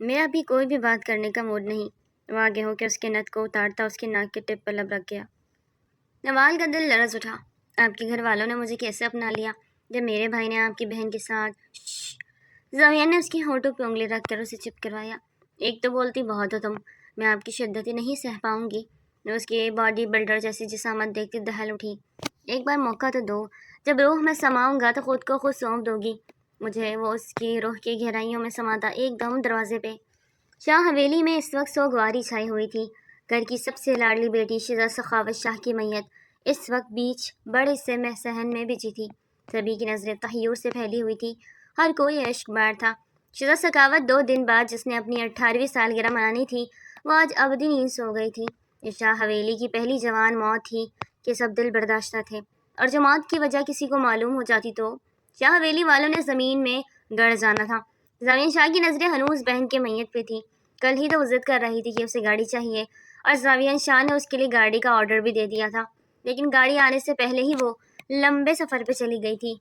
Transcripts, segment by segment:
میرا بھی کوئی بھی بات کرنے کا موڈ نہیں۔ وہ آگے ہو کے اس کے نت کو اتارتا اس کے ناک کے ٹپ پر لب رکھ گیا۔ نوال کا دل لرز اٹھا۔ آپ کے گھر والوں نے مجھے کیسے اپنا لیا جب میرے بھائی نے آپ کی بہن کے ساتھ زاویہ نے اس کے ہونٹوں پہ انگلی رکھ کر اسے چپ کروایا۔ ایک تو بولتی بہت ہو تم، میں آپ کی شدتیں نہیں سہ پاؤں گی۔ اس کی باڈی بلڈر جیسی جسامت دیکھتی دہل اٹھی۔ ایک بار موقع تو دو، جب روح میں سماؤں گا تو خود کو خود سونپ دو گی مجھے۔ وہ اس کی روح کی گہرائیوں میں سماتا ایک دم دروازے پہ۔ شاہ حویلی میں اس وقت سوگواری چھائی ہوئی تھی۔ گھر کی سب سے لاڈلی بیٹی شہزاد سخاوت شاہ کی میت اس وقت بیچ بڑے سے صحن میں بچھی تھی۔ سبھی کی نظریں تحیر سے پھیلی ہوئی تھی، ہر کوئی عشق بار تھا۔ شہزاد سخاوت 2 دن بعد جس نے اپنی 18ویں سالگرہ منانی تھی، وہ آج ابدی نیند سو گئی تھی۔ یہ شاہ حویلی کی پہلی جوان موت تھی کہ سب دل برداشتہ تھے، اور جو موت کی وجہ کسی کو معلوم ہو جاتی تو شاہ حویلی والوں نے زمین میں گڑ جانا تھا۔ زاویہ شاہ کی نظریں ہنوز بہن کے میت پہ تھی۔ کل ہی تو وہ ضد کر رہی تھی کہ اسے گاڑی چاہیے، اور زاویہ شاہ نے اس کے لیے گاڑی کا آرڈر بھی دے دیا تھا، لیکن گاڑی آنے سے پہلے ہی وہ لمبے سفر پہ چلی گئی تھی۔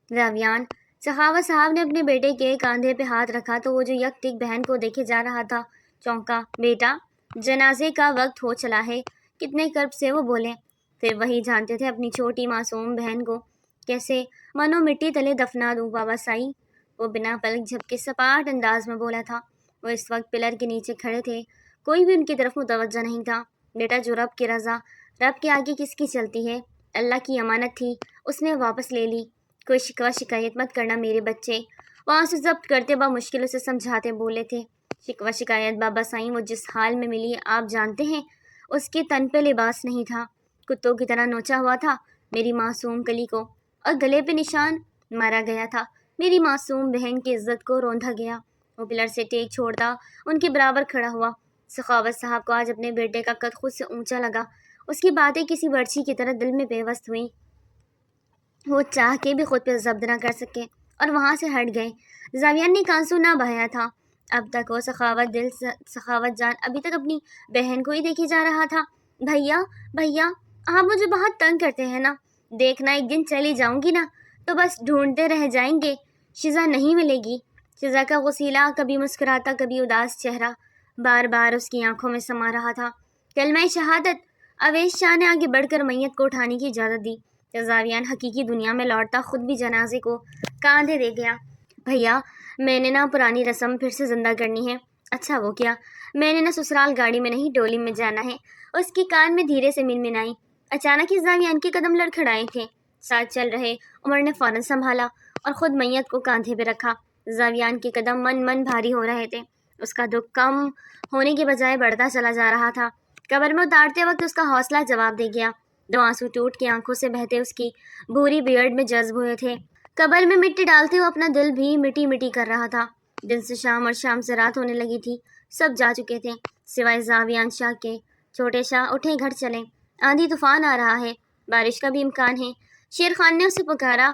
زاویان سخاوت صاحب نے اپنے بیٹے کے کاندھے پہ ہاتھ رکھا تو وہ جو یک ٹک بہن کو دیکھے جا رہا تھا چونکا۔ بیٹا، جنازے کا وقت ہو چلا ہے، کتنے کرب سے وہ بولے۔ پھر وہی جانتے تھے اپنی چھوٹی معصوم بہن کو کیسے منو مٹی تلے دفنا دوں بابا سائی۔ وہ بنا پلک جھپکے سپاٹ انداز میں بولا تھا۔ وہ اس وقت پلر کے نیچے کھڑے تھے، کوئی بھی ان کی طرف متوجہ نہیں تھا۔ بیٹا، جو رب کی رضا، رب کے آگے کس کی چلتی ہے، اللہ کی امانت تھی، اس نے واپس لے لی۔ کوئی شکوہ شکایت مت کرنا میرے بچے۔ وہ آنسو ضبط کرتے بمشکل اسے سمجھاتے بولے تھے۔ شکوہ شکایت بابا سائیں، وہ جس حال میں ملی آپ جانتے ہیں، اس کے تن پہ لباس نہیں تھا، کتوں کی طرح نوچا ہوا تھا میری معصوم کلی کو، اور گلے پہ نشان مارا گیا تھا، میری معصوم بہن کی عزت کو روندا گیا۔ وہ پلر سے ٹیک چھوڑتا ان کے برابر کھڑا ہوا۔ سخاوت صاحب کو آج اپنے بیٹے کا قد خود سے اونچا لگا۔ اس کی باتیں کسی برچھی کی طرح دل میں پیوست ہوئیں۔ وہ چاہ کے بھی خود پہ ضبط نہ کر سکے اور وہاں سے ہٹ گئے۔ زاویہ نے کانسو نہ بہایا تھا۔ اب تک وہ سخاوت جان ابھی تک اپنی بہن کو ہی دیکھی جا رہا تھا۔ بھیا، آپ مجھے بہت تنگ کرتے ہیں نا۔ دیکھنا ایک دن چلی جاؤں گی نا تو بس ڈھونڈتے رہ جائیں گے، شزا نہیں ملے گی۔ شزا کا غسیلا، کبھی مسکراتا کبھی اداس چہرہ بار بار اس کی آنکھوں میں سما رہا تھا۔ کلمہ شہادت۔ اویس شاہ نے آگے بڑھ کر میت کو اٹھانے کی اجازت دی۔ زاویان حقیقی دنیا میں لوٹتا خود بھی جنازے کو کاندھے دے گیا۔ بھیا، میں نے نہ پرانی رسم پھر سے زندہ کرنی ہے۔ اچھا وہ کیا، میں نے نہ سسرال گاڑی میں نہیں ڈولی میں جانا ہے۔ اس کی کان میں دھیرے سے منمنائی۔ اچانک ہی زاویان کے قدم لڑکھڑائے تھے۔ ساتھ چل رہے عمر نے فوراً سنبھالا اور خود میت کو کاندھے پہ رکھا۔ زاویان کے قدم من بھاری ہو رہے تھے۔ اس کا دکھ کم ہونے کے بجائے بڑھتا چلا جا رہا تھا۔ قبر میں اتارتے وقت اس کا حوصلہ جواب دے گیا۔ 2 آنسو ٹوٹ کے آنکھوں سے بہتے اس کی بھوری بیئرڈ میں جذب ہوئے تھے۔ قبر میں مٹی ڈالتے ہوئے اپنا دل بھی مٹی کر رہا تھا۔ دن سے شام اور شام سے رات ہونے لگی تھی۔ سب جا چکے تھے سوائے زاویان شاہ کے۔ چھوٹے شاہ اٹھے، گھر چلے، آندھی طوفان آ رہا ہے، بارش کا بھی امکان ہے۔ شیر خان نے اسے پکارا۔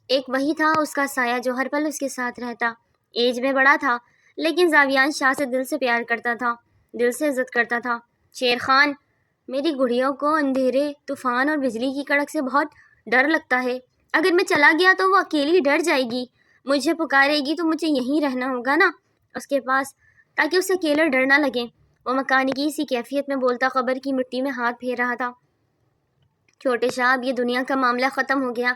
ایک وہی تھا اس کا سایہ جو ہر پل اس کے ساتھ رہتا۔ ایج میں بڑا تھا لیکن زاویان شاہ سے دل سے پیار کرتا تھا، دل سے عزت کرتا تھا۔ شیر خان، میری گڑیوں کو اندھیرے، طوفان اور بجلی کی کڑک سے بہت ڈر لگتا ہے۔ اگر میں چلا گیا تو وہ اکیلی ڈر جائے گی، مجھے پکارے گی تو مجھے یہیں رہنا ہوگا نا اس کے پاس، تاکہ اسے اکیلا ڈر نہ لگے۔ وہ مکانی کی اسی کیفیت میں بولتا قبر کی مٹی میں ہاتھ پھیر رہا تھا۔ چھوٹے شاہ، اب یہ دنیا کا معاملہ ختم ہو گیا،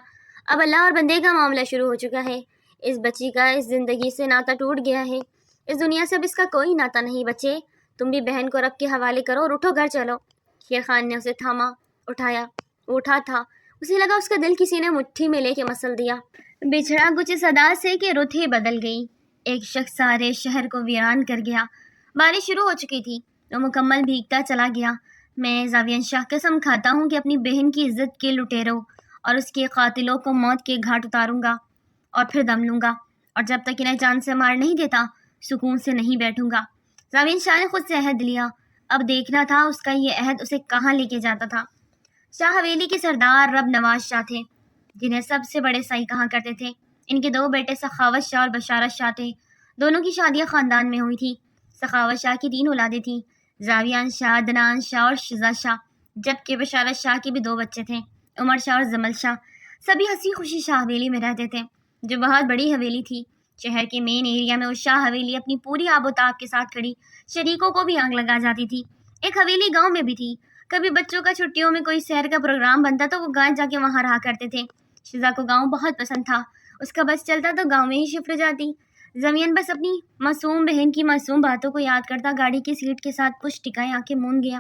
اب اللہ اور بندے کا معاملہ شروع ہو چکا ہے۔ اس بچی کا اس زندگی سے ناتا ٹوٹ گیا ہے، اس دنیا سے اب اس کا کوئی ناتا نہیں۔ بچے، تم بھی بہن کو رب کے حوالے کرو اور اٹھو، گھر چلو۔ شیر خان نے اسے تھاما، اٹھایا۔ وہ اٹھا تھا، اسے لگا اس کا دل کسی نے مٹھی میں لے کے مسل دیا۔ بچھڑا کچھ صدا سے کہ رت ہی بدل گئی۔ ایک شخص سارے شہر کو ویران کر گیا۔ بارش شروع ہو چکی تھی، وہ مکمل بھیگتا چلا گیا۔ میں زاویان شاہ قسم کھاتا ہوں کہ اپنی بہن کی عزت کے لٹیروں اور اس کے قاتلوں کو موت کے گھاٹ اتاروں گا اور پھر دم لوں گا، اور جب تک انہیں جان سے مار نہیں دیتا سکون سے نہیں بیٹھوں گا۔ زاویان شاہ نے خود سے عہد لیا، اب دیکھنا تھا اس کا یہ عہد اسے کہاں لے کے جاتا تھا۔ شاہ حویلی کے سردار رب نواز شاہ تھے، جنہیں سب سے بڑے سائی کہا کرتے تھے۔ ان کے 2 بیٹے سخاوت شاہ اور بشارت شاہ تھے۔ دونوں کی شادیاں خاندان میں ہوئی تھی۔ سخاوت شاہ کی 3 اولادیں تھیں، زاویان شاہ، عدنان شاہ اور شزا شاہ، جبکہ بشارت شاہ کے بھی 2 بچے تھے، عمر شاہ اور زمل شاہ۔ سبھی ہنسی خوشی شاہ حویلی میں رہتے تھے، جو بہت بڑی حویلی تھی۔ شہر کے مین ایریا میں وہ شاہ حویلی اپنی پوری آب و تاب کے ساتھ کھڑی شریکوں کو بھی آنگ لگا جاتی تھی۔ ایک حویلی گاؤں میں بھی تھی۔ کبھی بچوں کا چھٹیوں میں کوئی سیر کا پروگرام بنتا تو وہ گاؤں جا کے وہاں رہا کرتے تھے۔ شزا کو گاؤں بہت پسند تھا۔ اس کا بس چلتا تو گاؤں میں ہی شفٹ ہو جاتی۔ زمین بس اپنی معصوم بہن کی معصوم باتوں کو یاد کرتا گاڑی کی سیٹ کے ساتھ پشت ٹکائے آنکھیں مون گیا۔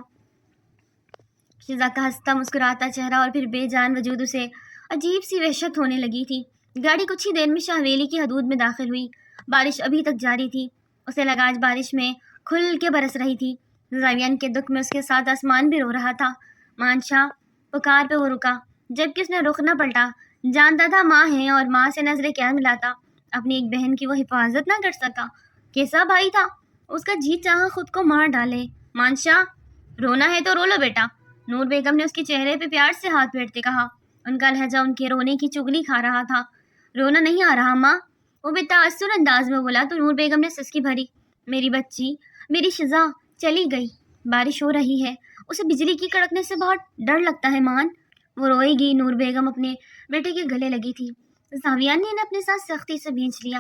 شزا کا ہنستا مسکراتا چہرہ اور پھر بے جان وجود اسے عجیب سی وحشت ہونے لگی تھی۔ گاڑی کچھ ہی دیر میں شاہ حویلی کی حدود میں داخل ہوئی۔ بارش ابھی تک جاری تھی۔ اسے لگا آج بارش میں کھل کے برس رہی تھی۔ زاویان کے دکھ میں اس کے ساتھ آسمان بھی رو رہا تھا۔ مانشا پکار پہ وہ رکا، جبکہ اس نے رخ نہ پلٹا۔ جانتا تھا ماں ہے اور ماں سے نظریں کیا ملاتا۔ اپنی ایک بہن کی وہ حفاظت نہ کر سکا۔ کیسا بھائی تھا؟ اس کا جی چاہا خود کو مار ڈالے۔ مانشا، رونا ہے تو رو لو بیٹا، نور بیگم نے اس کے چہرے پہ پیار سے ہاتھ پھیرتے کہا۔ ان کا لہجہ ان کے رونے کی چگلی کھا رہا تھا۔ رونا نہیں آ رہا ماں، وہ بے تاثر انداز میں بولا تو نور بیگم نے سسکی بھری۔ میری بچی، میری شزا چلی گئی۔ بارش ہو رہی ہے، اسے بجلی کی کڑکنے سے بہت ڈر لگتا ہے مان، وہ روئے گی۔ نور بیگم اپنے بیٹے کے گلے لگی تھی۔ زاویان نے انہیں اپنے ساتھ سختی سے بھینچ لیا۔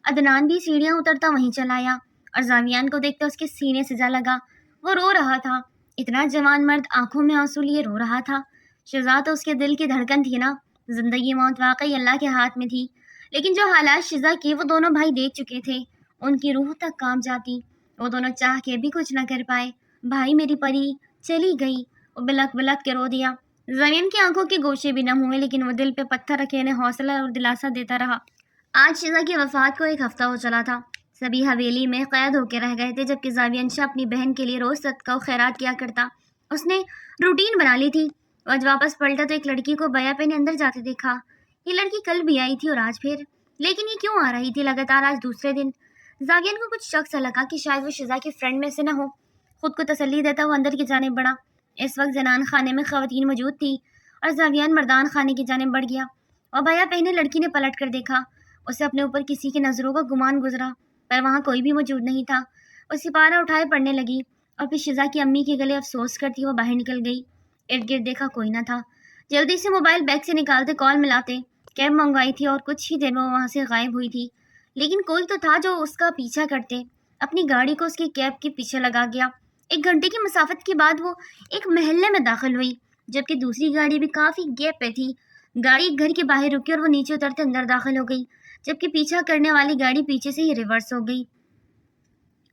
عدنان بھی سیڑھیاں اترتا وہیں چلا آیا اور زاویان کو دیکھتے اس کے سینے سے جا لگا۔ وہ رو رہا تھا۔ اتنا جوان مرد آنکھوں میں آنسو لیے رو رہا تھا۔ شزا تو اس کے دل کی دھڑکن تھی نا۔ زندگی موت واقعی اللہ کے ہاتھ میں تھی، لیکن جو حالات شزا کی وہ دونوں بھائی دیکھ چکے تھے۔ ان کی روح تک کانپ جاتی۔ وہ دونوں چاہ کے بھی کچھ نہ کر پائے۔ بھائی میری پری چلی گئی، وہ بلک بلک کے رو دیا۔ زمین کی آنکھوں کے گوشے بھی نم ہوئے، لیکن وہ دل پہ پتھر رکھے انہیں حوصلہ اور دلاسا دیتا رہا۔ آج شزا کی وفات کو 1 ہفتہ ہو چلا تھا۔ سبھی حویلی میں قید ہو کے رہ گئے تھے، جبکہ زاویان شاہ اپنی بہن کے لیے روز صدقہ و خیرات کیا کرتا۔ اس نے روٹین بنا لی تھی۔ وہ آج واپس پلٹا تو ایک لڑکی کو بیا پہ نے اندر جاتے دیکھا۔ یہ لڑکی کل بھی آئی تھی اور آج پھر، لیکن یہ کیوں آ رہی تھی لگاتار آج دوسرے دن؟ زاویان کو کچھ شک سا لگا کہ شاید وہ شزا کی فرینڈ میں سے نہ ہو۔ خود کو تسلی دیتا وہ اندر کی جانب بڑھا۔ اس وقت زنان خانے میں خواتین موجود تھی اور زاویان مردان خانے کی جانب بڑھ گیا۔ اور بیا پہنے لڑکی نے پلٹ کر دیکھا۔ اسے اپنے اوپر کسی کی نظروں کا گمان گزرا، پر وہاں کوئی بھی موجود نہیں تھا۔ وہ سپارہ اٹھائے پڑھنے لگی اور پھر شزا کی امی کے گلے افسوس کرتی وہ باہر نکل گئی۔ ارد گرد دیکھا کوئی نہ تھا۔ جلدی سے موبائل بیگ سے نکالتے کال ملاتے۔ کیب منگوائی تھی اور کچھ ہی دیر میں وہ وہاں سے غائب ہوئی تھی، لیکن کوئی تو تھا جو اس کا پیچھا کرتے۔ اپنی گاڑی کو اس کی کیب کے پیچھے لگا گیا۔ 1 گھنٹے کی مسافت کے بعد وہ ایک محلے میں داخل ہوئی، جبکہ دوسری گاڑی بھی کافی گیپ پہ تھی۔ گاڑی ایک گھر کے باہر رکی اور وہ نیچے اترتے اندر داخل ہو گئی، جبکہ پیچھا کرنے والی گاڑی پیچھے سے ہی ریورس ہو گئی۔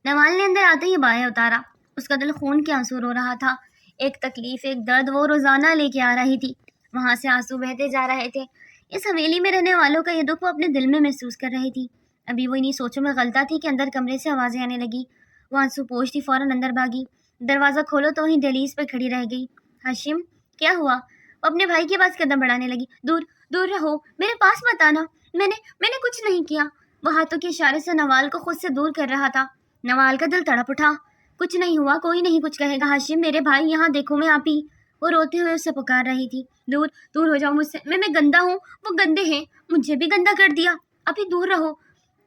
نوال نے اندر آتے ہی بایا اتارا۔ اس کا دل خون کے آنسو رو رہا تھا۔ ایک تکلیف، ایک درد وہ روزانہ لے کے آ رہی تھی، وہاں سے آنسو بہتے جا رہے تھے۔ اس حویلی میں رہنے والوں کا یہ دکھ وہ اپنے دل میں محسوس کر رہی تھی۔ ابھی وہ انہی سوچوں میں غلطہ تھی کہ اندر کمرے سے آوازیں آنے لگی۔ وہ آنسو پوچھتی فوراً اندر بھاگی۔ دروازہ کھولو تو وہیں دہلیز پہ کھڑی رہ گئی۔ ہاشم، کیا ہوا؟ وہ اپنے بھائی کے پاس قدم بڑھانے لگی۔ دور دور رہو، میرے پاس مت آنا، میں نے کچھ نہیں کیا۔ وہ ہاتھوں کے اشارے سے نوال کو خود سے دور کر رہا تھا۔ نوال کا دل تڑپ اٹھا۔ کچھ نہیں ہوا، کوئی نہیں کچھ کہے گا۔ ہاشم میرے بھائی، یہاں دیکھو میں آپ ہی۔ وہ روتے ہوئے اسے پکار رہی تھی۔ دور دور ہو جاؤ مجھ سے، میں گندا ہوں، وہ گندے ہیں، مجھے بھی گندا کر دیا، ابھی دور رہو۔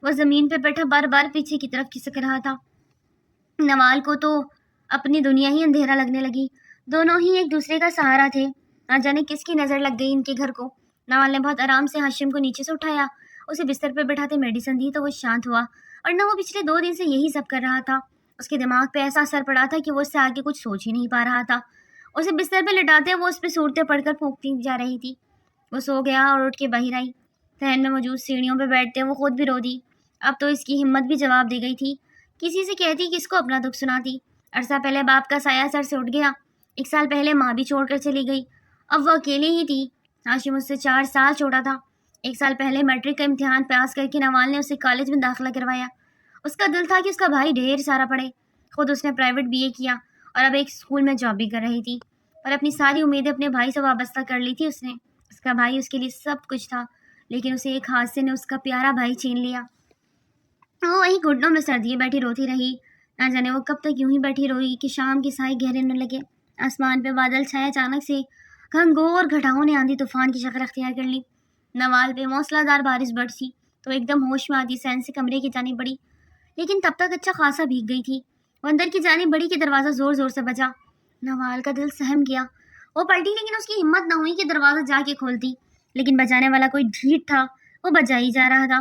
وہ زمین پہ بیٹھا بار بار پیچھے کی طرف کھسک رہا تھا۔ نوال کو تو اپنی دنیا ہی اندھیرا لگنے لگی۔ دونوں ہی ایک دوسرے کا سہارا تھے۔ نہ جانے کس کی نظر لگ گئی ان کے گھر کو۔ نوال نے بہت آرام سے ہاشم کو نیچے سے اٹھایا، اسے بستر پہ بٹھاتے میڈیسن دی تو وہ شانت ہوا، اور نہ وہ پچھلے 2 دن سے یہی سب کر رہا تھا۔ اس کے دماغ پہ ایسا اثر پڑا تھا کہ وہ اس سے آگے کچھ سوچ ہی نہیں پا رہا تھا۔ اسے بستر پہ لٹاتے وہ اس پہ صورتیں پڑھ کر پھونکتی جا رہی تھی۔ وہ سو گیا اور اٹھ کے باہر آئی۔ صحن میں موجود سیڑھیوں پہ بیٹھتے وہ خود بھی رو دی۔ اب تو اس کی ہمت بھی جواب دے گئی تھی۔ کسی سے کہتی، کس کو اپنا دکھ سناتی؟ عرصہ پہلے باپ کا سایہ سر سے اٹھ گیا۔ 1 سال پہلے ماں بھی چھوڑ کر چلی گئی۔ اب وہ اکیلی ہی تھی۔ ہاشم اس سے 4 سال چھوٹا تھا۔ 1 سال پہلے میٹرک کا امتحان پاس کر کے نوال نے اسے کالج میں داخلہ کروایا۔ اس کا دل تھا کہ اس کا بھائی ڈھیر سارا پڑھے۔ خود اس نے پرائیویٹ BA کیا اور اب ایک اسکول میں جاب بھی کر رہی تھی، اور اپنی ساری امیدیں اپنے بھائی سے وابستہ کر لی تھی اس نے۔ اس کا بھائی اس کے لیے سب کچھ تھا، لیکن اسے ایک حادثے نے اس کا پیارا بھائی چھین لیا۔ وہ وہیں گھٹنوں میں سر دیے بیٹھی روتی رہی۔ نہ جانے وہ کب تک یوں ہی بیٹھی روئی کہ شام کے سائے گہرے نہ لگے۔ آسمان پہ بادل چھائے، اچانک سے گھنگھور گھٹاؤں نے آندھی طوفان کی شکل اختیار کر لی۔ نوال پہ موسلا دار بارش برسی تو ایک دم ہوش میں آتی سین سے کمرے کی جانب بڑھی، لیکن تب تک اچھا خاصا بھیگ گئی تھی۔ وہ اندر کی جانب بڑھی کہ دروازہ زور زور سے بجا۔ نوال کا دل سہم گیا۔ وہ پلٹی، لیکن اس کی ہمت نہ ہوئی کہ دروازہ جا کے کھولتی، لیکن بجانے والا کوئی ڈھیٹ تھا، وہ بجا ہی جا رہا تھا۔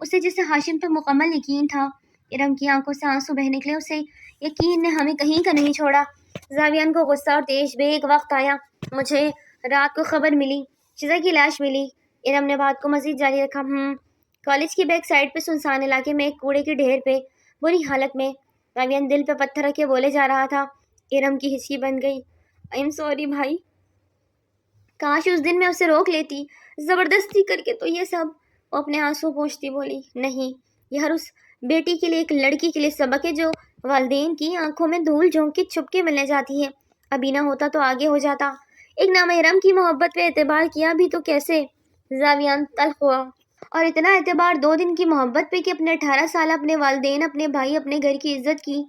اسے جسے ہاشم پہ مکمل یقین تھا۔ ارم کی آنکھوں سے آنسو بہہ نکلے، اسے یقین نے ہمیں کہیں کا نہیں چھوڑا۔ زاویان کو غصہ اور تیش بے ایک وقت آیا۔ مجھے رات کو خبر ملی، شزا کی لاش ملی۔ ارم نے بات کو مزید جاری رکھا۔ کالج کی بیک سائڈ پہ سنسان علاقے میں ایک کوڑے کے ڈھیر پہ بری حالت میں۔ زاویان دل پہ پتھر رکھ کے بولے جا رہا تھا۔ ارم کی ہچکی بن گئی۔ آئی ایم سوری بھائی، کاش اس دن میں اسے روک لیتی، زبردستی کر کے تو یہ سب۔ وہ اپنے آنسو پوچھتی بولی، نہیں، یہ ہر اس بیٹی کے لیے، ایک لڑکی کے لیے سبق ہے جو والدین کی آنکھوں میں دھول جھونک کے چھپ کے ملنے جاتی ہے۔ ابھی نہ ہوتا تو آگے ہو جاتا، ایک نامحرم کی محبت پہ اعتبار کیا بھی تو کیسے؟ زاویان تلخ ہوا۔ اور اتنا اعتبار 2 دن کی محبت پہ کہ اپنے 18 سال اپنے والدین، اپنے بھائی، اپنے گھر کی عزت کی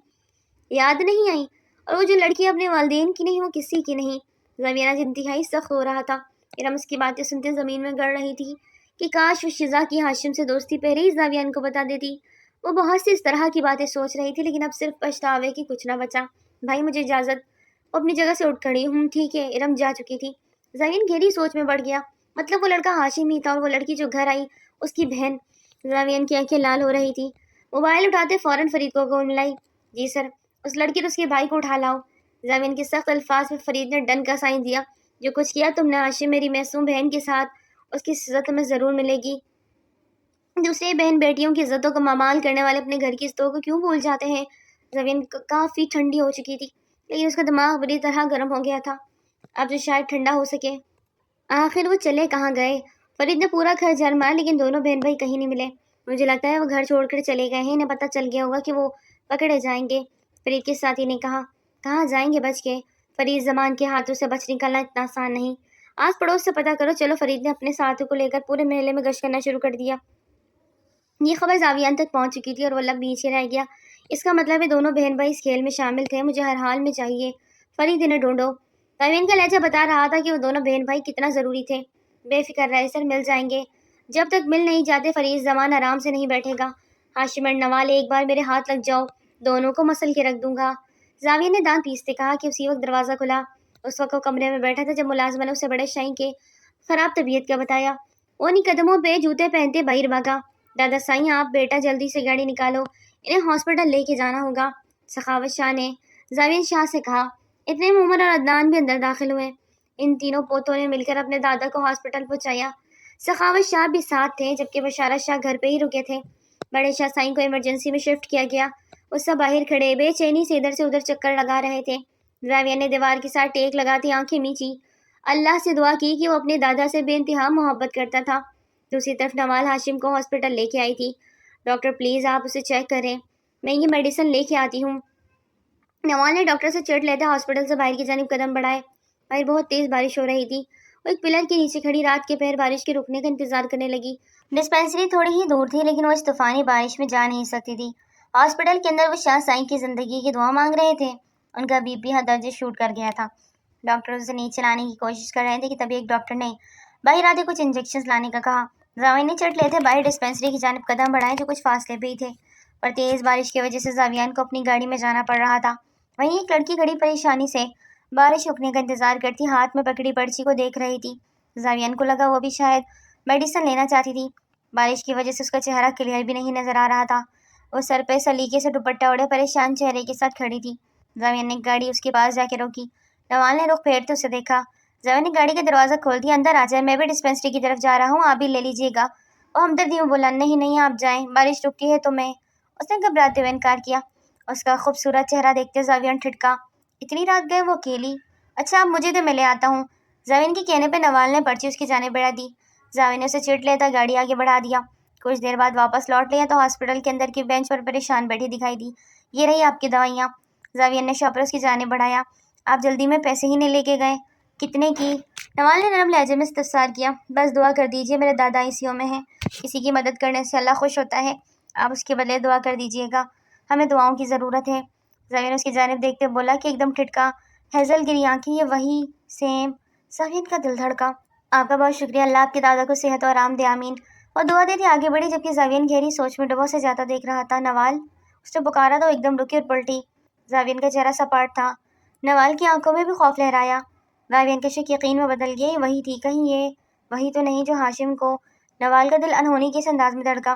یاد نہیں آئی؟ اور وہ جو لڑکی اپنے والدین کی نہیں، وہ کسی کی نہیں۔ زاویان آج انتہائی سخت ہو رہا تھا۔ ارم اس کی باتیں سنتے زمین میں گڑ رہی تھی کہ کاش وہ شزا کی ہاشم سے دوستی پہلے ہی زاویان کو بتا دیتی۔ وہ بہت سی اس طرح کی باتیں سوچ رہی تھی، لیکن اب صرف پچھتاوے کی کچھ نہ بچا۔ بھائی مجھے اجازت۔ وہ اپنی جگہ سے اٹھ کھڑی۔ ٹھیک ہے۔ ارم جا چکی تھی۔ زاویان گہری سوچ میں پڑ گیا۔ مطلب وہ لڑکا ہاشم ہی تھا، اور وہ لڑکی جو گھر آئی اس کی بہن۔ زاویان کی آنکھیں لال ہو رہی تھی۔ موبائل اٹھاتے فوراً فرید کو کال ملائی۔ جی سر، اس لڑکی اور اس کے بھائی کو اٹھا لاؤ۔ زاویان کے سخت الفاظ میں فرید نے ڈن کا سائن دیا۔ جو کچھ کیا تم نے ہاشم میری معصوم بہن کے ساتھ، اس کی سزا تمہیں ضرور ملے گی۔ دوسرے بہن بیٹیوں کی عزتوں کو مامال کرنے والے اپنے گھر کی عزتوں کو کیوں بھول جاتے ہیں؟ زاویان کافی ٹھنڈی ہو چکی تھی، لیکن اس کا دماغ بری طرح گرم ہو گیا تھا۔ اب جو شاید ٹھنڈا ہو سکے۔ آخر وہ چلے کہاں گئے؟ فرید نے پورا گھر جھاڑ مارا، لیکن دونوں بہن بھائی کہیں نہیں ملے۔ مجھے لگتا ہے وہ گھر چھوڑ کر چلے گئے ہیں، انہیں پتہ چل گیا ہوگا کہ وہ پکڑے جائیں گے، فرید کے ساتھی نے کہا۔ کہاں جائیں گے بچ کے؟ فرید زمان کے ہاتھوں سے بچ نکلنا اتنا آسان نہیں۔ آس پڑوس سے پتہ کرو۔ چلو۔ فرید نے اپنے ساتھیوں کو لے کر پورے محلے میں گشت کرنا شروع کر دیا۔ یہ خبر زاویان تک پہنچ چکی تھی اور وہ لب نیچے رہ گیا۔ اس کا مطلب ہے دونوں بہن بھائی اس کھیل میں شامل تھے۔ مجھے ہر حال میں چاہیے فرید، انہیں ڈھونڈو۔ زاویان کا لہجہ بتا رہا تھا کہ وہ دونوں بہن بھائی کتنا ضروری تھے۔ بے فکر رہے سر، مل جائیں گے۔ جب تک مل نہیں جاتے فرید، زمان آرام سے نہیں بیٹھے گا۔ ہاشم اور نوال، ایک بار میرے ہاتھ لگ جاؤ، دونوں کو مسل کے رکھ دوں گا۔ زاویان نے دانت پیستے کہا کہ اسی وقت دروازہ کھلا۔ اس وقت وہ کمرے میں بیٹھا تھا جب ملازمہ نے اسے بڑے شائیں کے خراب طبیعت کا بتایا۔ وہ انہیں قدموں پہ جوتے پہنتے باہر بھاگا۔ دادا سائیں، آپ بیٹا جلدی سے گاڑی نکالو، انہیں ہاسپٹل لے کے جانا ہوگا، سخاوت شاہ نے زاویان شاہ سے کہا۔ اتنے میں عمر اور عدنان بھی اندر داخل ہوئے۔ ان تینوں پوتوں نے مل کر اپنے دادا کو ہاسپٹل پہنچایا۔ سخاوت شاہ بھی ساتھ تھے، جبکہ بشارت شاہ گھر پہ ہی رکے تھے۔ بڑے شاہ سائیں کو ایمرجنسی میں شفٹ کیا گیا۔ وہ سب باہر کھڑے بے چینی سے ادھر سے ادھر چکر لگا رہے تھے۔ زاویان نے دیوار کے ساتھ ٹیک لگاتی آنکھیں میچی، اللہ سے دعا کی کہ وہ اپنے دادا سے بے انتہا محبت کرتا تھا۔ دوسری طرف نوال ہاشم کو ہاسپٹل لے کے آئی تھی۔ ڈاکٹر پلیز آپ اسے چیک کریں، میں یہ میڈیسن لے کے آتی ہوں۔ نوال نے ڈاکٹر سے چٹ لیتے ہاسپٹل سے باہر کی جانب قدم بڑھائے۔ باہر بہت تیز بارش ہو رہی تھی۔ وہ ایک پلر کے نیچے کھڑی رات کے پہر بارش کے رکنے کا انتظار کرنے لگی۔ ڈسپینسری تھوڑی ہی دور تھی، لیکن وہ اس طوفانی بارش میں جا نہیں سکتی تھی۔ ہاسپٹل کے اندر وہ شاہ سائیں کی زندگی کی دعا مانگ رہے تھے۔ ان کا بی پی حد درجے شوٹ کر گیا تھا۔ ڈاکٹر اسے نیچے لانے کی کوشش کر رہے تھے کہ تبھی ایک ڈاکٹر نے باہر آتے کچھ انجیکشنز لانے کا کہا۔ زاویان نے چٹ لیتے باہر ڈسپینسری کی جانب قدم بڑھائے، جو کچھ فاصلے پہ ہی تھے، پر تیز بارش کی وجہ سے زاویان کو اپنی گاڑی میں جانا پڑ رہا تھا۔ وہیں ایک لڑکی کھڑی پریشانی سے بارش رکنے کا انتظار کرتی ہاتھ میں پکڑی پرچی کو دیکھ رہی تھی۔ زاویان کو لگا وہ بھی شاید میڈیسن لینا چاہتی تھی۔ بارش کی وجہ سے اس کا چہرہ کلیئر بھی نہیں نظر آ رہا تھا۔ وہ سر پہ سلیقے سے دوپٹہ اوڑھے پریشان چہرے کے ساتھ کھڑی تھی۔ زاویان نے گاڑی اس کے پاس جا کے روکی۔ نوال نے رخ پھیرتے اسے دیکھا۔ زاویان نے گاڑی کا دروازہ کھول دیا۔ اندر آ جائے، میں بھی ڈسپینسری کی طرف جا رہا ہوں، آپ بھی لے لیجیے گا۔ وہ ہمدردی میں بولا، نہیں نہیں آپ جائیں، بارش رکتی ہے تو میں۔ اس نے گھبراتے ہوئے انکار کیا۔ اس کا خوبصورت چہرہ دیکھتے زاویان ٹھٹکا۔ اتنی رات گئے وہ اکیلی؟ اچھا آپ مجھے دے، میں لے آتا ہوں۔ زاویان کے کہنے پہ نوال نے پرچی اس کی جانب بڑھا دی۔ زاویان نے اسے چٹ لیتا گاڑی آگے بڑھا دیا۔ کچھ دیر بعد واپس لوٹ لیا تو ہاسپٹل کے اندر کی بینچ پر پریشان بیٹھی دکھائی دی۔ یہ رہی آپ کی دوائیاں۔ زاویان نے شاپر اس کی جانب بڑھایا۔ آپ جلدی میں پیسے ہی نہیں لے کے گئے؟ کتنے کی؟ نوال نے نرم لہجے میں استفسار کیا۔ بس دعا کر دیجیے، میرے دادا ICU میں ہیں، کسی کی مدد کرنے سے اللہ خوش ہوتا ہے، آپ اس کے بدلے دعا کر دیجیے گا، ہمیں دعاؤں کی ضرورت ہے۔ زاویان اس کی جانب دیکھتے بولا کہ ایک دم ٹھٹکا، ہیزل گری آنکھیں، یہ وہی سیم۔ زاویان کا دل دھڑکا۔ آپ کا بہت شکریہ، اللہ آپ کے دادا کو صحت اور آرام دے، آمین۔ وہ دعا دیتی آگے بڑھی، جبکہ زاویان گہری سوچ میں ڈبو سے جاتا دیکھ رہا تھا۔ نوال، اس نے پکارا تو ایک دم رکی اور پلٹی۔ زاویان کا چہرہ سپاٹ تھا، نوال کی آنکھوں میں بھی خوف لہرایا۔ زاویان کا شک یقین میں بدل گیا، یہ وہی تھی، کہیں یہ وہی تو نہیں جو ہاشم کو؟ نوال کا دل انہونی کے اس انداز میں دھڑکا۔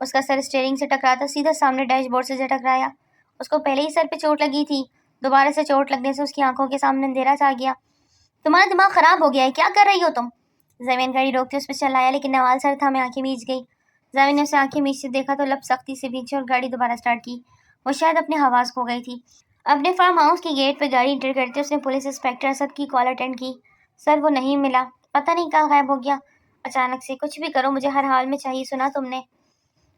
اس کا سر اسٹیئرنگ سے ٹکراتا سیدھا سامنے ڈیش بورڈ سے جا ٹکرایا۔ اس کو پہلے ہی سر پہ چوٹ لگی تھی، دوبارہ سے چوٹ لگنے سے اس کی آنکھوں کے سامنے اندھیرا چھا گیا۔ تمہارا دماغ خراب ہو گیا ہے، کیا کر رہی ہو تم؟ زمین گاڑی روکتے اس پہ چلایا، لیکن نوال سر تھا، میں آنکھیں میچ گئی۔ زمین نے اسے آنکھیں میچتے دیکھا تو لب سختی سے بھینچے اور گاڑی دوبارہ سٹارٹ کی۔ وہ شاید اپنے حواس کھو گئی تھی۔ اپنے فارم ہاؤس کی گیٹ پہ گاڑی انٹر کرتے اس نے پولیس انسپیکٹر اسد کی کال اٹینڈ کی۔ سر وہ نہیں ملا، پتہ نہیں کہاں غائب ہو گیا اچانک سے۔ کچھ بھی کرو مجھے ہر حال میں چاہیے، سنا تم نے؟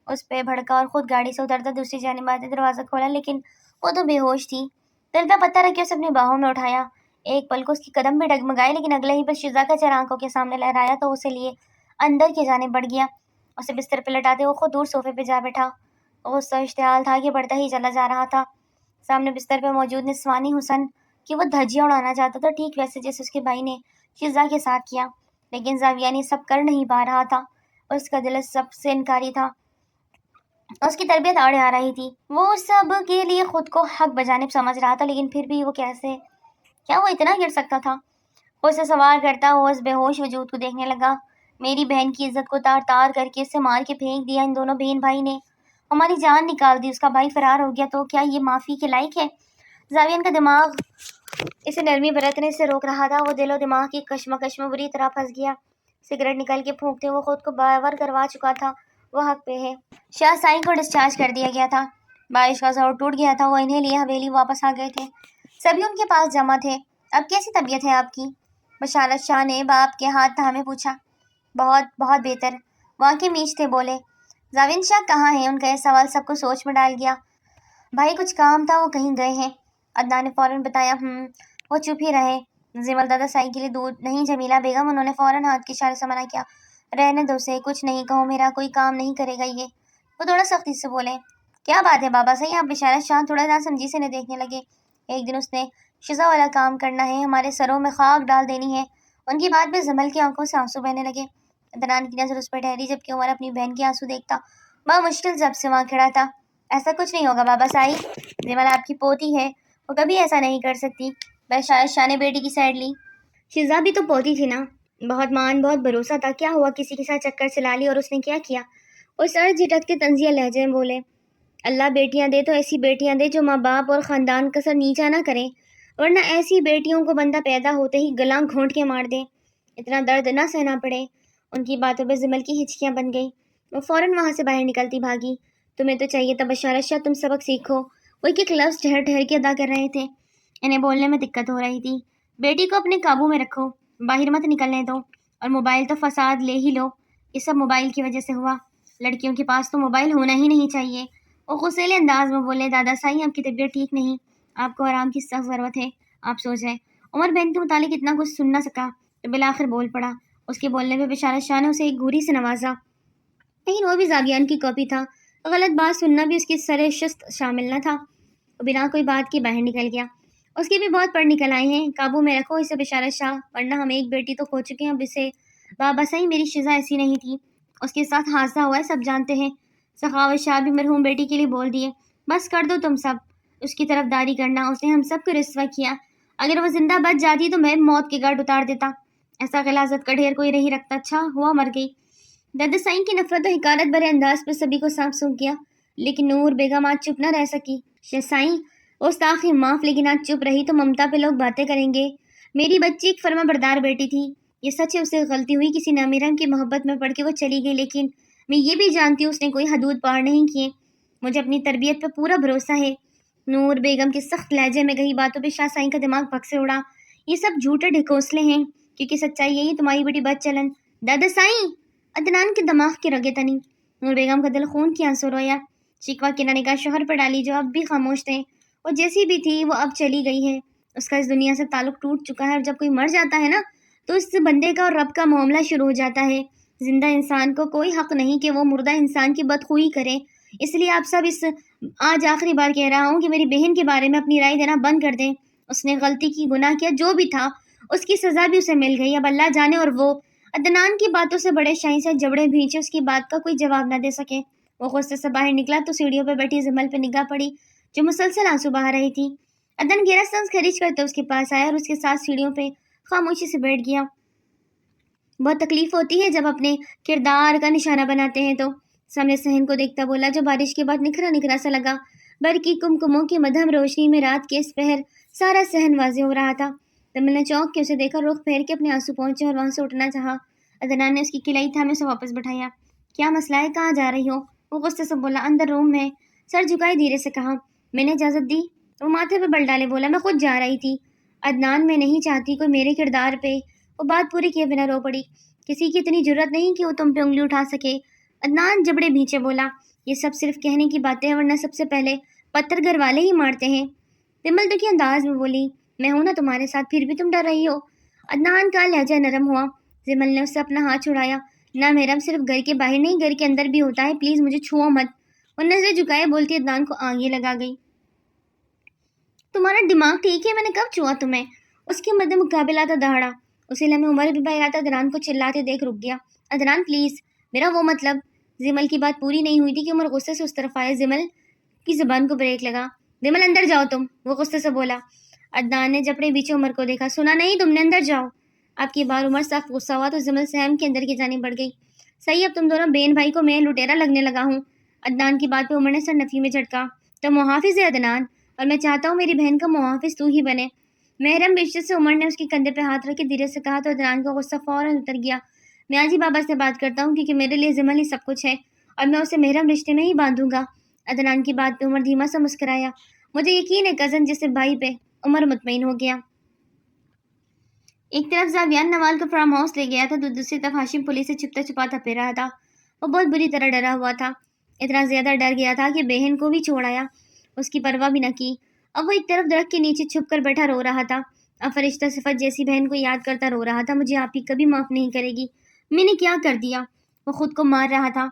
اس پہ بھڑکا اور خود گاڑی سے اترتا دوسری جانب آتے دروازہ کھولا، لیکن وہ تو بے ہوش تھی۔ دل پہ پتھر رکھ کے اسے اپنی باہوں میں اٹھایا۔ ایک پل کو اس کی قدم بھی ڈگمگائے، لیکن اگلے ہی پل شیزا کا چہرہ آنکھوں کے سامنے لہرایا تو اسے لیے اندر کی جانب بڑھ گیا۔ اسے بستر پہ لٹاتے وہ خود دور صوفے پہ جا بیٹھا۔ غصہ اشتعال تھا کہ بڑھتا ہی چلا جا رہا تھا۔ سامنے بستر پہ موجود نسوانی حسن کہ وہ دھجیاں اڑانا چاہتا تھا، ٹھیک ویسے جیسے اس کے بھائی نے شیزا کے ساتھ کیا، لیکن زاویانی سب کر نہیں پا رہا تھا۔ اس کا دل اس سب سے انکاری تھا، اس کی تربیت آڑے آ رہی تھی۔ وہ سب کے لیے خود کو حق بجانب سمجھ رہا تھا، لیکن پھر بھی وہ کیا وہ اتنا گر سکتا تھا؟ وہ اسے سوال کرتا ہوا اس بے ہوش وجود کو دیکھنے لگا۔ میری بہن کی عزت کو تار تار کر کے اسے مار کے پھینک دیا ان دونوں بہن بھائی نے، ہماری جان نکال دی، اس کا بھائی فرار ہو گیا، تو کیا یہ معافی کے لائق ہے؟ زاویان کا دماغ اسے نرمی برتنے سے روک رہا تھا۔ وہ دل و دماغ کی کشمکش میں بری طرح پھنس گیا۔ سگریٹ نکل کے پھونکتے وہ خود کو باور کروا چکا تھا وہ حق پہ ہے۔ شاہ سائیں کو ڈسچارج کر دیا گیا تھا، بارش کا زور ٹوٹ گیا تھا، وہ انہیں لیے حویلی واپس آ گئے تھے۔ سبھی ان کے پاس جمع تھے۔ اب کیسی طبیعت ہے آپ کی؟ بشارت شاہ نے باپ کے ہاتھ تھامے پوچھا۔ بہت بہت بہتر، وہ آنکھیں میچتے بولے۔ زاویان شاہ کہاں ہیں؟ ان کا یہ سوال سب کو سوچ میں ڈال گیا۔ بھائی کچھ کام تھا، وہ کہیں گئے ہیں، عدنان نے فوراً بتایا۔ وہ چپ ہی رہے۔ زمل دادا سائی کے لیے دودھ نہیں جمیلہ بیگم، انہوں نے فوراً ہاتھ کے اشارے سے منع کیا۔ رہنے دو اسے، کچھ نہیں کہو، میرا کوئی کام نہیں کرے گا یہ۔ وہ تھوڑا سختی سے بولے۔ کیا بات ہے بابا سائی؟ آپ بشارت شاہ تھوڑا ناسمجھی سے انہیں دیکھنے لگے۔ ایک دن اس نے شیزا والا کام کرنا ہے، ہمارے سروں میں خاک ڈال دینی ہے۔ ان کی بات پہ زمل کی آنکھوں سے آنسو بہنے لگے۔ عدنان کی نظر اس پر ٹھہری، جبکہ عمر اپنی بہن کے آنسو دیکھتا بڑا مشکل ضبط سے وہاں کھڑا تھا۔ ایسا کچھ نہیں ہوگا بابا سائی، زمل آپ کی پوتی ہے، وہ کبھی ایسا نہیں کر سکتی۔ بشارت شاہ نے بیٹی کی سائڈ لی۔ شیزا بھی تو پوتی تھی نا، بہت مان بہت بھروسہ تھا، کیا ہوا کسی کے ساتھ چکر چلا لی اور اس نے کیا کیا؟ وہ سر جھٹکتے طنزیہ لہجے میں بولے۔ اللہ بیٹیاں دے تو ایسی بیٹیاں دے جو ماں باپ اور خاندان کا سر نیچا نہ کریں، ورنہ ایسی بیٹیوں کو بندہ پیدا ہوتے ہی گلاں گھونٹ کے مار دے، اتنا درد نہ سہنا پڑے۔ ان کی باتوں پہ زمل کی ہچکیاں بن گئی، وہ فوراً وہاں سے باہر نکلتی بھاگی۔ تمہیں تو چاہیے تھا بشارت شاہ تم سبق سیکھو، وہ ایک ایک لفظ ٹھہر ٹھہر کے ادا کر رہے تھے، انہیں بولنے میں دقت ہو رہی تھی۔ بیٹی کو اپنے قابو میں رکھو، باہر مت نکلنے دو، اور موبائل تو فساد لے ہی لو، یہ سب موبائل کی وجہ سے ہوا، لڑکیوں کے پاس تو موبائل ہونا ہی نہیں چاہیے۔ وہ غصیلے انداز میں بولے۔ دادا سائی آپ کی طبیعت ٹھیک نہیں، آپ کو آرام کی سخت ضرورت ہے، آپ سو جائیں۔ عمر بہن کے متعلق اتنا کچھ سن نہ سکا تو بالآخر بول پڑا۔ اس کے بولنے پہ بشارت شاہ نے اسے ایک گھوری سے نوازا، لیکن وہ بھی زاویان کی کاپی تھا، غلط بات سننا بھی اس کی سر شست شامل نہ تھا۔ وہ بنا کوئی بات کے باہر نکل گیا۔ اس کے بھی بہت پڑھ نکل آئے ہیں، قابو میں رکھو اسے بشارت شاہ، ورنہ ہم ایک بیٹی تو کھو چکے ہیں اب اسے۔ بابا سائی میری شیزا ایسی نہیں تھی، اس کے ساتھ حادثہ ہوا ہے، سب جانتے ہیں۔ سخاوت شاہ بھی مرحوم بیٹی کے لیے بول دیے۔ بس کر دو تم سب اس کی طرف داری کرنا، اس نے ہم سب کو رسوا کیا، اگر وہ زندہ بچ جاتی تو میں موت کے گھاٹ اتار دیتا، ایسا غلاظت کا ڈھیر کوئی نہیں رکھتا، اچھا ہوا مر گئی۔ دادا سائی کی نفرت و حقارت بھرے انداز پر سبھی کو سانپ سونکھ گیا، لیکن نور بیگم آج چپ نہ رہ سکی۔ شاہ سائی استاخی معاف، لیکن آج چپ رہی تو ممتا پہ لوگ باتیں کریں گے۔ میری بچی ایک فرما بردار بیٹی تھی، یہ سچ ہے اسے غلطی ہوئی، کسی نامیرم کی محبت میں پڑھ کے وہ چلی گئی، لیکن میں یہ بھی جانتی ہوں اس نے کوئی حدود پار نہیں کیے، مجھے اپنی تربیت پہ پورا بھروسہ ہے۔ نور بیگم کے سخت لہجے میں کہی باتوں پہ شاہ سائی کا دماغ پھک سے اڑا۔ یہ سب جھوٹے ڈھکوسلے ہیں، کیونکہ سچائی یہی تمہاری بڑی بد چلن۔ دادا سائی، عدنان کے دماغ کے رگے تنی۔ نور بیگم کا دل خون کی آنسو رویا، شکوہ کی نگاہ شوہر پر ڈالی جو اب بھی خاموش تھے۔ وہ جیسی بھی تھی وہ اب چلی گئی ہے، اس کا اس دنیا سے تعلق ٹوٹ چکا ہے، اور جب کوئی مر جاتا ہے نا تو اس بندے کا اور رب کا معاملہ شروع ہو جاتا ہے۔ زندہ انسان کو کوئی حق نہیں کہ وہ مردہ انسان کی بدخوئی کرے، اس لیے آپ سب آج آخری بار کہہ رہا ہوں کہ میری بہن کے بارے میں اپنی رائے دینا بند کر دیں۔ اس نے غلطی کی، گناہ کیا، جو بھی تھا اس کی سزا بھی اسے مل گئی، اب اللہ جانے اور وہ عدنان کی باتوں سے بڑے شاہی سے جبڑے بھینچے اس کی بات کا کوئی جواب نہ دے سکے۔ وہ غصے سے باہر نکلا تو سیڑھیوں پہ بیٹھی زمل پہ نگاہ پڑی جو مسلسل آنسو بہا رہی تھی۔ عدن گہرا سانس خریج کرتے اس کے پاس آیا اور اس کے ساتھ سیڑھیوں پہ خاموشی سے بیٹھ گیا۔ بہت تکلیف ہوتی ہے جب اپنے کردار کا نشانہ بناتے ہیں تو سامنے صحن کو دیکھتا بولا جو بارش کے بعد نکھرا نکھرا سا لگا، برقی کمکموں کی مدھم روشنی میں رات کے اس پہر سارا صحن واضح ہو رہا تھا۔ تمل نے چونک کے اسے دیکھا، رخ پھیر کے اپنے آنسو پہنچے اور وہاں سے اٹھنا چاہا۔ عدنان نے اس کی کلائی تھامے اسے واپس بٹھایا۔ کیا مسئلہ ہے، کہاں جا رہی ہو؟ وہ غصے سے بولا۔ اندر روم میں۔ سر جھکائے دھیرے سے کہا۔ میں نے اجازت دی؟ وہ ماتھے پہ بل ڈالے بولا۔ میں خود جا رہی تھی عدنان، میں نہیں چاہتی کوئی میرے کردار پہ۔ وہ بات پوری کیے بنا رو پڑی۔ کسی کی اتنی جرت نہیں کہ وہ تم پہ انگلی اٹھا سکے۔ عدنان جبڑے بھیچے بولا۔ یہ سب صرف کہنے کی باتیں ہیں، ورنہ سب سے پہلے پتھر گھر والے ہی مارتے ہیں۔ تمل دکھی انداز میں بولی۔ میں ہوں نا تمہارے ساتھ، پھر بھی تم ڈر رہی ہو؟ عدنان کا لہجہ نرم ہوا۔ تمل نے اس سے اپنا ہاتھ چھڑایا۔ نہ محرم صرف گھر کے باہر نہیں، گھر کے اندر بھی ہوتا ہے، پلیز مجھے چھوؤ مت۔ وہ نظریں جھکائے بولتی عدنان کو آگے لگا گئی۔ تمہارا دماغ ٹھیک ہے؟ میں نے کب چھوا تمہیں؟ اس کے مد مقابلہ تھا دہاڑا۔ اسی لمحے عمر بھی باہر آتا عدنان کو چلاتے دیکھ رک گیا۔ عدنان پلیز، میرا وہ مطلب۔ زمل کی بات پوری نہیں ہوئی تھی کہ عمر غصے سے اس طرف آئے۔ زمل کی زبان کو بریک لگا۔ زمل اندر جاؤ تم، وہ غصے سے بولا۔ عدنان نے جبڑے بیچے عمر کو دیکھا۔ سنا نہیں تم نے؟ اندر جاؤ۔ آپ کی بار عمر سخت غصہ ہوا تو زمل سہم کے اندر کی جانب بڑھ گئی۔ صحیح، اب تم دونوں بہن بھائی کو میں لٹیرا لگنے لگا ہوں۔ عدنان کی بات پہ عمر نے سر نفی میں جھٹکا۔ تو محافظ ہے عدنان، اور میں چاہتا ہوں میری بہن کا محافظ تو ہی بنے۔ محرم بشت سے عمر نے اس کے کندھے پہ ہاتھ رکھ کے دھیرے سے کہا تو عدنان کا غصہ فوراً اتر گیا۔ میں آج ہی بابا سے بات کرتا ہوں، کیونکہ میرے لیے زمل ہی سب کچھ ہے، اور میں اسے محرم رشتے میں ہی باندھوں گا۔ عدنان کی بات پہ عمر دھیما سا مسکرایا۔ مجھے یقین ہے کزن جیسے بھائی پہ۔ عمر مطمئن ہو گیا۔ ایک طرف زاویان نوال کو فارم ہاؤس لے گیا تھا تو دوسری طرف ہاشم پولیس سے چھپتا چھپاتا پھر رہا تھا۔ وہ بہت بری طرح ڈرا ہوا تھا، اتنا زیادہ ڈر گیا تھا کہ بہن کو بھی چھوڑ آیا، اس کی پرواہ بھی نہ کی۔ اب وہ ایک طرف درخت کے نیچے چھپ کر بیٹھا رو رہا تھا۔ اب فرشتہ صفت جیسی بہن کو یاد کرتا رو رہا تھا۔ مجھے آپ ہی کبھی معاف نہیں کرے گی، میں نے کیا کر دیا؟ وہ خود کو مار رہا تھا۔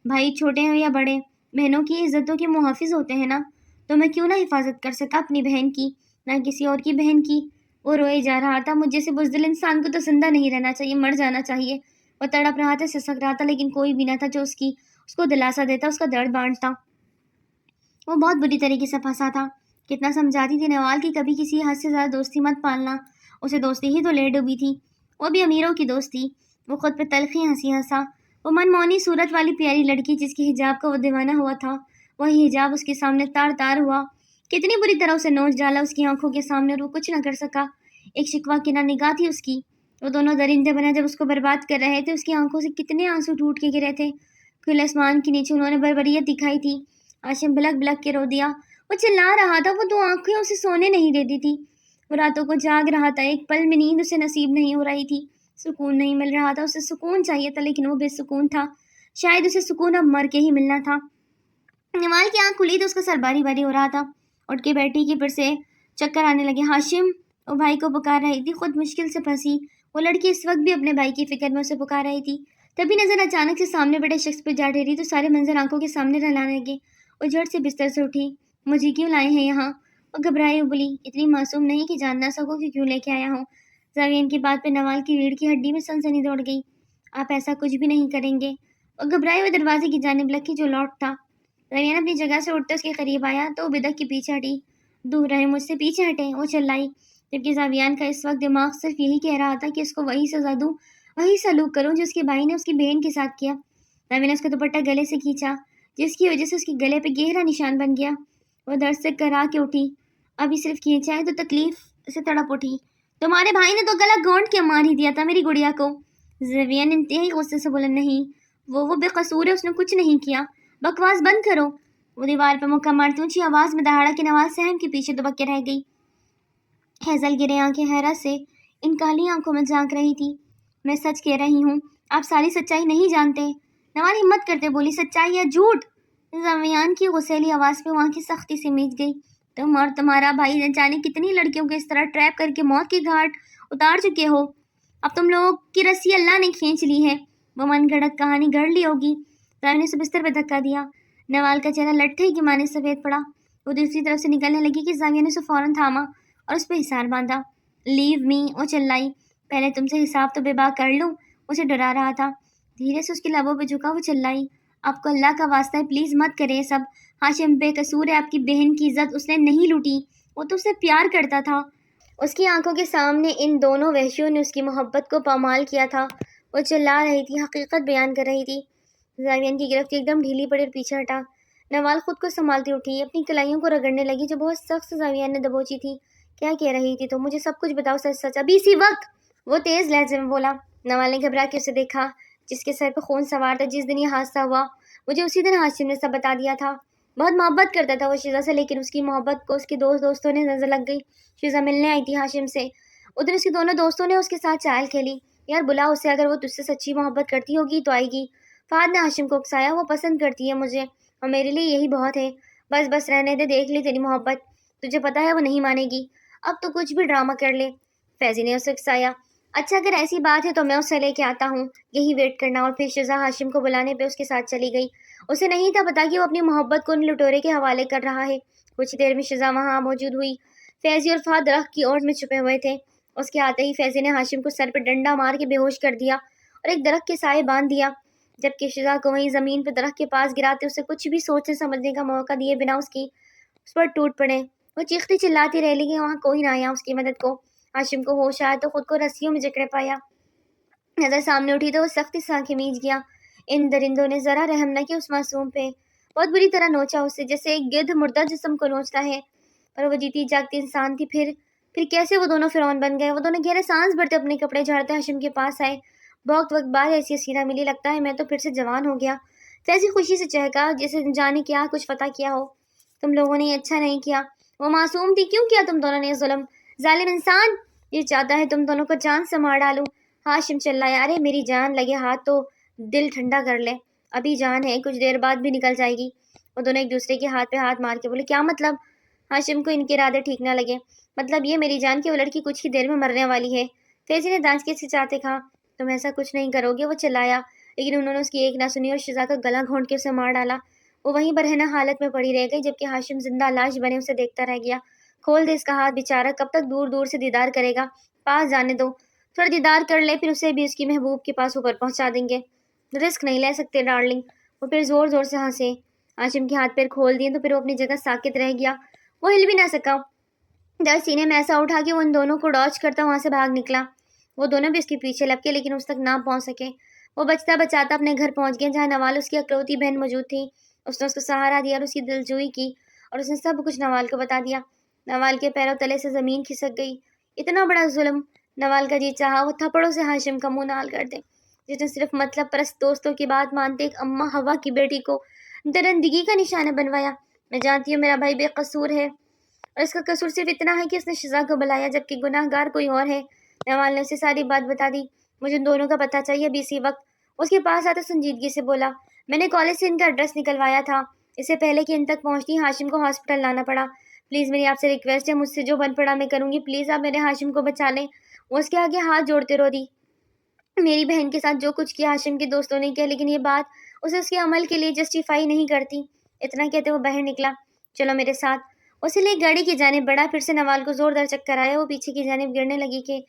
بھائی چھوٹے ہوں یا بڑے، بہنوں کی عزتوں کے محافظ ہوتے ہیں نا، تو میں کیوں نہ حفاظت کر سکا اپنی بہن کی، نہ کسی اور کی بہن کی؟ وہ روئے جا رہا تھا۔ مجھ جیسے بزدل انسان کو تو زندہ نہیں رہنا چاہیے، مر جانا چاہیے۔ وہ تڑپ رہا تھا، سسک رہا تھا، لیکن کوئی بھی نہ تھا جو اس کو دلاسا دیتا، اس کا درد بانٹتا۔ وہ بہت بری طریقے سے پھنسا تھا۔ کتنا سمجھاتی تھی نوال کی کبھی کسی حد سے زیادہ دوستی مت پالنا، اسے دوستی ہی تو لے ڈوبی تھی، وہ بھی امیروں کی دوستی۔ وہ خود پہ تلخی ہنسی ہنسا۔ وہ من مونی صورت والی پیاری لڑکی جس کے حجاب کا وہ دیوانہ ہوا تھا، وہی حجاب اس کے سامنے تار تار ہوا۔ کتنی بری طرح اسے نوچ ڈالا اس کی آنکھوں کے سامنے، اور وہ کچھ نہ کر سکا۔ ایک شکوہ کی نہ نگاہ تھی اس کی۔ وہ دونوں درندے بنا جب اس کو برباد کر رہے تھے، اس کی آنکھوں سے کتنے آنسو ٹوٹ کے گرے تھے۔ کھلے آسمان کے نیچے انہوں نے بربریت دکھائی تھی۔ ہاشم بلک بلک کے رو دیا۔ وہ چلا رہا تھا، وہ دو آنکھیں اسے سونے نہیں دیتی تھی۔ وہ راتوں کو جاگ رہا تھا، ایک پل میں نیند اسے نصیب نہیں ہو رہی تھی، سکون نہیں مل رہا تھا۔ اسے سکون چاہیے تھا، لیکن وہ بے سکون تھا۔ شاید اسے سکون اب مر کے ہی ملنا تھا۔ نوال کی آنکھ کھلی تو اس کا سر باری باری ہو رہا تھا۔ اٹھ کے بیٹھی کہ پھر سے چکر آنے لگے۔ ہاشم، وہ بھائی کو پکار رہی تھی، خود مشکل سے پھنسی۔ وہ لڑکی اس وقت بھی اپنے بھائی کی فکر میں اسے پکار رہی تھی۔ تبھی نظر اچانک سے سامنے بیٹھے شخص پہ جا ٹھہری تو سارے منظر آنکھوں کے سامنے رہلانے لگے۔ وہ جھٹ سے بستر سے اٹھی۔ مجھے کیوں لائے ہیں یہاں؟ وہ گھبرائی بولی۔ اتنی معصوم نہیں کہ جان نہ سکو کہ کیوں لے کے آیا ہوں۔ زاویان کی بات پہ نوال کی ریڑھ کی ہڈی میں سنسنی دوڑ گئی۔ آپ ایسا کچھ بھی نہیں کریں گے؟ وہ گھبرائے ہوئے دروازے کی جانب لکی جو لاک تھا۔ زاویان اپنی جگہ سے اٹھتے اس کے قریب آیا تو وہ بدک کے پیچھے ہٹی۔ دور رہے مجھ سے، پیچھے ہٹیں، وہ چلائی، جبکہ زاویان کا اس وقت دماغ صرف یہی کہہ رہا تھا کہ اس کو وہی سزا دوں، وہی سلوک کروں جو اس کے بھائی نے اس کی بہن کے ساتھ کیا۔ زاویان نے اس کا دوپٹہ گلے سے کھینچا، جس کی وجہ سے اس کے گلے پہ گہرا نشان بن گیا۔ وہ درد سے کرا کے اٹھی۔ ابھی صرف کھینچا ہے تو تکلیف سے تڑپ اٹھی۔ تمہارے بھائی نے تو گلا گھونٹ کے مار ہی دیا تھا میری گڑیا کو۔ زاویان انتہائی غصے سے بولا۔ نہیں، وہ بے قصور ہے، اس نے کچھ نہیں کیا، بکواس بند کرو۔ وہ دیوار پہ مکہ مارتی اونچی آواز میں دہاڑا کہ نواز سہم کے پیچھے دبک کے رہ گئی۔ ہیزل گرے آنکھیں حیرت سے ان کالی آنکھوں میں جھانک رہی تھی۔ میں سچ کہہ رہی ہوں، آپ ساری سچائی نہیں جانتے۔ نوال ہمت کرتے بولی۔ سچائی یا جھوٹ؟ زاویان کی غسیلی آواز پہ وہاں کی سختی سے میچ گئی۔ تم اور تمہارا بھائی نہ جانے کتنی لڑکیوں کو اس طرح ٹریپ کر کے موت کے گھاٹ اتار چکے ہو۔ اب تم لوگوں کی رسی اللہ نے کھینچ لی ہے۔ وہ من گھڑت کہانی گھڑ لی ہوگی۔ زاویان نے اسے بستر پہ دھکا دیا۔ نوال کا چہرہ لٹھے کی مانے سفید پڑا۔ وہ دوسری طرف سے نکلنے لگی کہ زاویان نے اسے فوراً تھاما اور اس پہ حصار باندھا۔ لیو می، وہ چلائی۔ پہلے تم سے حساب تو بے باک کر لوں، اسے ڈرا رہا تھا۔ دھیرے سے اس کے لبوں پہ جھکا، وہ چلائی۔ آپ کو اللہ کا واسطہ ہے، پلیز مت کرے سب۔ ہاشم بے قصور ہے، آپ کی بہن کی عزت اس نے نہیں لوٹی، وہ تو اسے پیار کرتا تھا۔ اس کی آنکھوں کے سامنے ان دونوں وحشیوں نے اس کی محبت کو پامال کیا تھا۔ وہ چلا رہی تھی، حقیقت بیان کر رہی تھی۔ زاویان کی گرفت ایک دم ڈھیلی پڑی اور پیچھے ہٹا۔ نوال خود کو سنبھالتی اٹھی، اپنی کلائیوں کو رگڑنے لگی جو بہت سخت زاویان نے دبوچی تھی۔ کیا کہہ رہی تھی تو مجھے سب کچھ بتاؤ، سچ سچ ابھی اسی وقت، وہ تیز لہجے میں بولا۔ نوال نے گھبرا کے اسے دیکھا، جس کے سر پہ خون سوار تھا۔ جس دن یہ حادثہ ہوا مجھے اسی دن ہاشم نے سب بتا دیا تھا۔ بہت محبت کرتا تھا وہ شیزا سے، لیکن اس کی محبت کو اس کے دوستوں نے نظر لگ گئی۔ شیزا ملنے آئی تھی ہاشم سے، ادھر اس کے دونوں دوستوں نے اس کے ساتھ چال کھیلی۔ یار بلا اسے، اگر وہ تجھ سے سچی محبت کرتی ہوگی تو آئے گی۔ فہد نے ہاشم کو اکسایا، وہ پسند کرتی ہے مجھے اور میرے لیے یہی بہت ہے۔ بس بس رہنے دے، دیکھ لی تیری محبت، تجھے پتا ہے وہ نہیں مانے گی، اب تو کچھ بھی ڈرامہ کر لے۔ فیضی نے اسے اکسایا۔ اچھا اگر ایسی بات ہے تو میں اسے لے کے آتا ہوں، یہی ویٹ کرنا۔ اور پھر شیزا ہاشم کو بلانے پہ اس کے ساتھ چلی گئی۔ اسے نہیں تھا پتا کہ وہ اپنی محبت کو ان لٹورے کے حوالے کر رہا ہے۔ کچھ دیر میں شیزا وہاں موجود ہوئی۔ فیضی اور فہد درخت کی اوٹ میں چھپے ہوئے تھے۔ اس کے آتے ہی فیضی نے ہاشم کو سر پہ ڈنڈا مار کے بے ہوش کر دیا اور ایک درخت کے سائے باندھ دیا، جبکہ شیزا کو وہیں زمین پہ درخت کے پاس گراتے اسے کچھ بھی سوچنے سمجھنے کا موقع دیے بنا اس پر ٹوٹ پڑے۔ وہ چیختی چلاتی رہ لیکن وہاں کوئی نہ آیا اس کی مدد کو۔ ہاشم کو ہوش آیا تو خود کو رسیوں میں جکڑے پایا۔ نظر سامنے اٹھی تو وہ سختی سے آنکھیں میچ گیا۔ ان درندوں نے ذرا رحم نہ کیا اس معصوم پہ، بہت بری طرح نوچا اسے، جیسے ایک گدھ مردہ جسم کو نوچتا ہے۔ پر وہ جیتی جاگتی انسان تھی۔ پھر کیسے وہ دونوں فرعون بن گئے؟ وہ دونوں گہرے سانس بھرتے اپنے کپڑے جھاڑتے ہاشم کے پاس آئے۔ بہت وقت بعد ایسی حسینہ ملی، لگتا ہے میں تو پھر سے جوان ہو گیا۔ فیضی خوشی سے چہکا، جیسے جانے کیا کچھ فتح کیا ہو۔ تم لوگوں نے یہ اچھا نہیں کیا، وہ معصوم تھی، کیوں کیا تم دونوں نے یہ ظلم؟ ظالم انسان، یہ چاہتا ہے تم دونوں کو جان سے مار ڈالوں۔ ہاشم چلایا، ارے میری جان لگے ہاتھ تو دل ٹھنڈا کر لے، ابھی جان ہے، کچھ دیر بعد بھی نکل جائے گی۔ وہ دونوں ایک دوسرے کے ہاتھ پہ ہاتھ مار کے بولے، کیا مطلب؟ ہاشم کو ان کے ارادے ٹھیک نہ لگے۔ مطلب یہ میری جان کہ وہ لڑکی کچھ ہی دیر میں مرنے والی ہے۔ فیضی نے دانت کے چاتے کہا، تم ایسا کچھ نہیں کرو گے، وہ چلایا، لیکن انہوں نے اس کی ایک نہ سنی اور شیزا کا گلا گھونٹ کے اسے مار ڈالا۔ وہ وہیں برہنہ حالت میں پڑی رہ گئی، جبکہ ہاشم زندہ لاش بنے اسے دیکھتا رہ گیا۔ کھول دے اس کا ہاتھ بیچارہ، کب تک دور دور سے دیدار کرے گا؟ پاس جانے دو، تھوڑا دیدار کر لے، پھر اسے بھی اس کی محبوب کے پاس اوپر پہنچا دیں گے۔ رسک نہیں لے سکتے ڈارلنگ۔ وہ پھر زور زور سے ہنسے۔ ہاشم کے ہاتھ پیر کھول دیے تو پھر وہ اپنی جگہ ساکت رہ گیا، وہ ہل بھی نہ سکا۔ در سینے میں ایسا اٹھا کہ وہ ان دونوں کو ڈاج کرتا وہاں سے بھاگ نکلا۔ وہ دونوں بھی اس کے پیچھے لپکے لیکن اس تک نہ پہنچ سکے۔ وہ بچتا بچاتا اپنے گھر پہنچ گیا جہاں نوال اس کی اکلوتی بہن موجود تھی۔ اس نے اس کو سہارا دیا اور اس کی دلجوئی کی اور اس نے سب کچھ نوال کو بتا دیا۔ نوال کے پیروں تلے سے زمین کھسک گئی۔ اتنا بڑا ظلم! نوال کا جی چاہا وہ تھپڑوں سے ہاشم کا منہ نال کر دے، جس نے صرف مطلب پرست دوستوں کی بات مانتے ایک اماں ہوا کی بیٹی کو درندگی کا نشانہ بنوایا۔ میں جانتی ہوں میرا بھائی بے قصور ہے اور اس کا قصور صرف اتنا ہے کہ اس نے شیزا کو بلایا، جبکہ گناہ گار کوئی اور ہے۔ نوال نے اسے ساری بات بتا دی۔ مجھے ان دونوں کا پتہ چاہیے ابھی اسی وقت۔ اس کے پاس آتے سنجیدگی سے بولا، میں نے کالج سے ان کا ایڈریس نکلوایا تھا، اس سے پہلے کہ ان تک پہنچتی ہاشم کو ہاسپٹل لانا پڑا۔ پلیز میری آپ سے ریکویسٹ ہے، مجھ سے جو بن پڑا میں کروں گی، پلیز آپ میرے ہاشم کو بچا لیں۔ وہ اس کے آگے ہاتھ جوڑتے رو دی۔ میری بہن کے ساتھ جو کچھ کیا ہاشم کے دوستوں نے کیا، لیکن یہ بات اسے اس کے عمل کے لیے جسٹیفائی نہیں کرتی۔ اتنا کہتے وہ باہر نکلا۔ چلو میرے ساتھ۔ اسے لے گاڑی کی جانب بڑھا، پھر سے نوال کو زوردار چکر آیا، وہ پیچھے کی جانب گرنے لگی کہ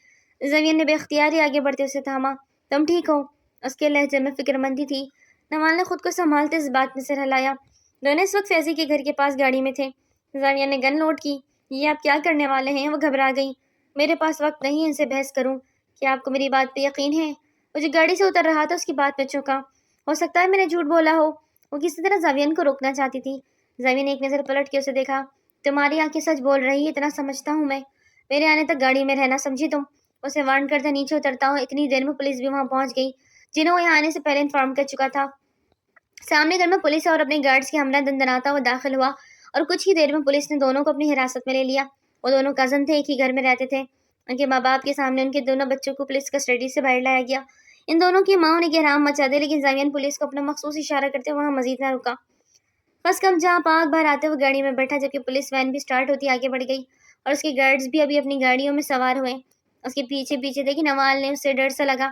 زوین نے بے اختیار ہی آگے بڑھتے اسے تھاما۔ تم ٹھیک ہو؟ اس کے لہجے میں فکر مندی تھی۔ نوال نے خود کو سنبھالتے اس بات میں سر ہلایا۔ دونوں اس وقت فیضی کے گھر کے پاس گاڑی میں تھے۔ زاویہ نے گن لوڈ کی۔ یہ آپ کیا کرنے والے ہیں؟ وہ گھبرا گئی۔ میرے پاس وقت نہیں ہے ان سے بحث کروں، کیا آپ کو میری بات پہ یقین ہے؟ وہ جو گاڑی سے اتر رہا تھا اس کی بات پہ چونکا۔ ہو سکتا ہے میں نے جھوٹ بولا ہو۔ وہ کسی طرح زاویہ کو روکنا چاہتی تھی۔ زاویہ نے ایک نظر پلٹ کے اسے دیکھا۔ تمہاری آنکھیں سچ بول رہی ہے، اتنا سمجھتا ہوں میں۔ میرے آنے تک گاڑی میں رہنا، سمجھی تم؟ اسے وارن کرتا نیچے اترتا ہوں۔ اتنی دیر میں پولیس بھی وہاں پہنچ گئی، جنہیں وہ یہاں آنے سے پہلے انفارم کر چکا تھا۔ سامنے گھر میں پولیس اور اپنے گارڈز کے حملہ دندناتا ہوا داخل ہوا اور کچھ ہی دیر میں پولیس نے دونوں کو اپنی حراست میں لے لیا۔ وہ دونوں کزن تھے، ایک ہی گھر میں رہتے تھے۔ ان کے ماں باپ کے سامنے ان کے دونوں بچوں کو پولیس کسٹڈی سے باہر لایا گیا۔ ان دونوں کی ماں نے احرام مچا دیا، لیکن زاویہ پولیس کو اپنا مخصوص اشارہ کرتے وہاں مزید نہ رکا۔ بس کم جہاں پاک باہر آتے ہوئے گاڑی میں بیٹھا، جبکہ پولیس وین بھی سٹارٹ ہوتی آگے بڑھ گئی اور اس کے گارڈز بھی ابھی اپنی گاڑیوں میں سوار ہوئے۔ اس کے پیچھے پیچھے دیکھی نوال نے اسے ڈر سا لگا۔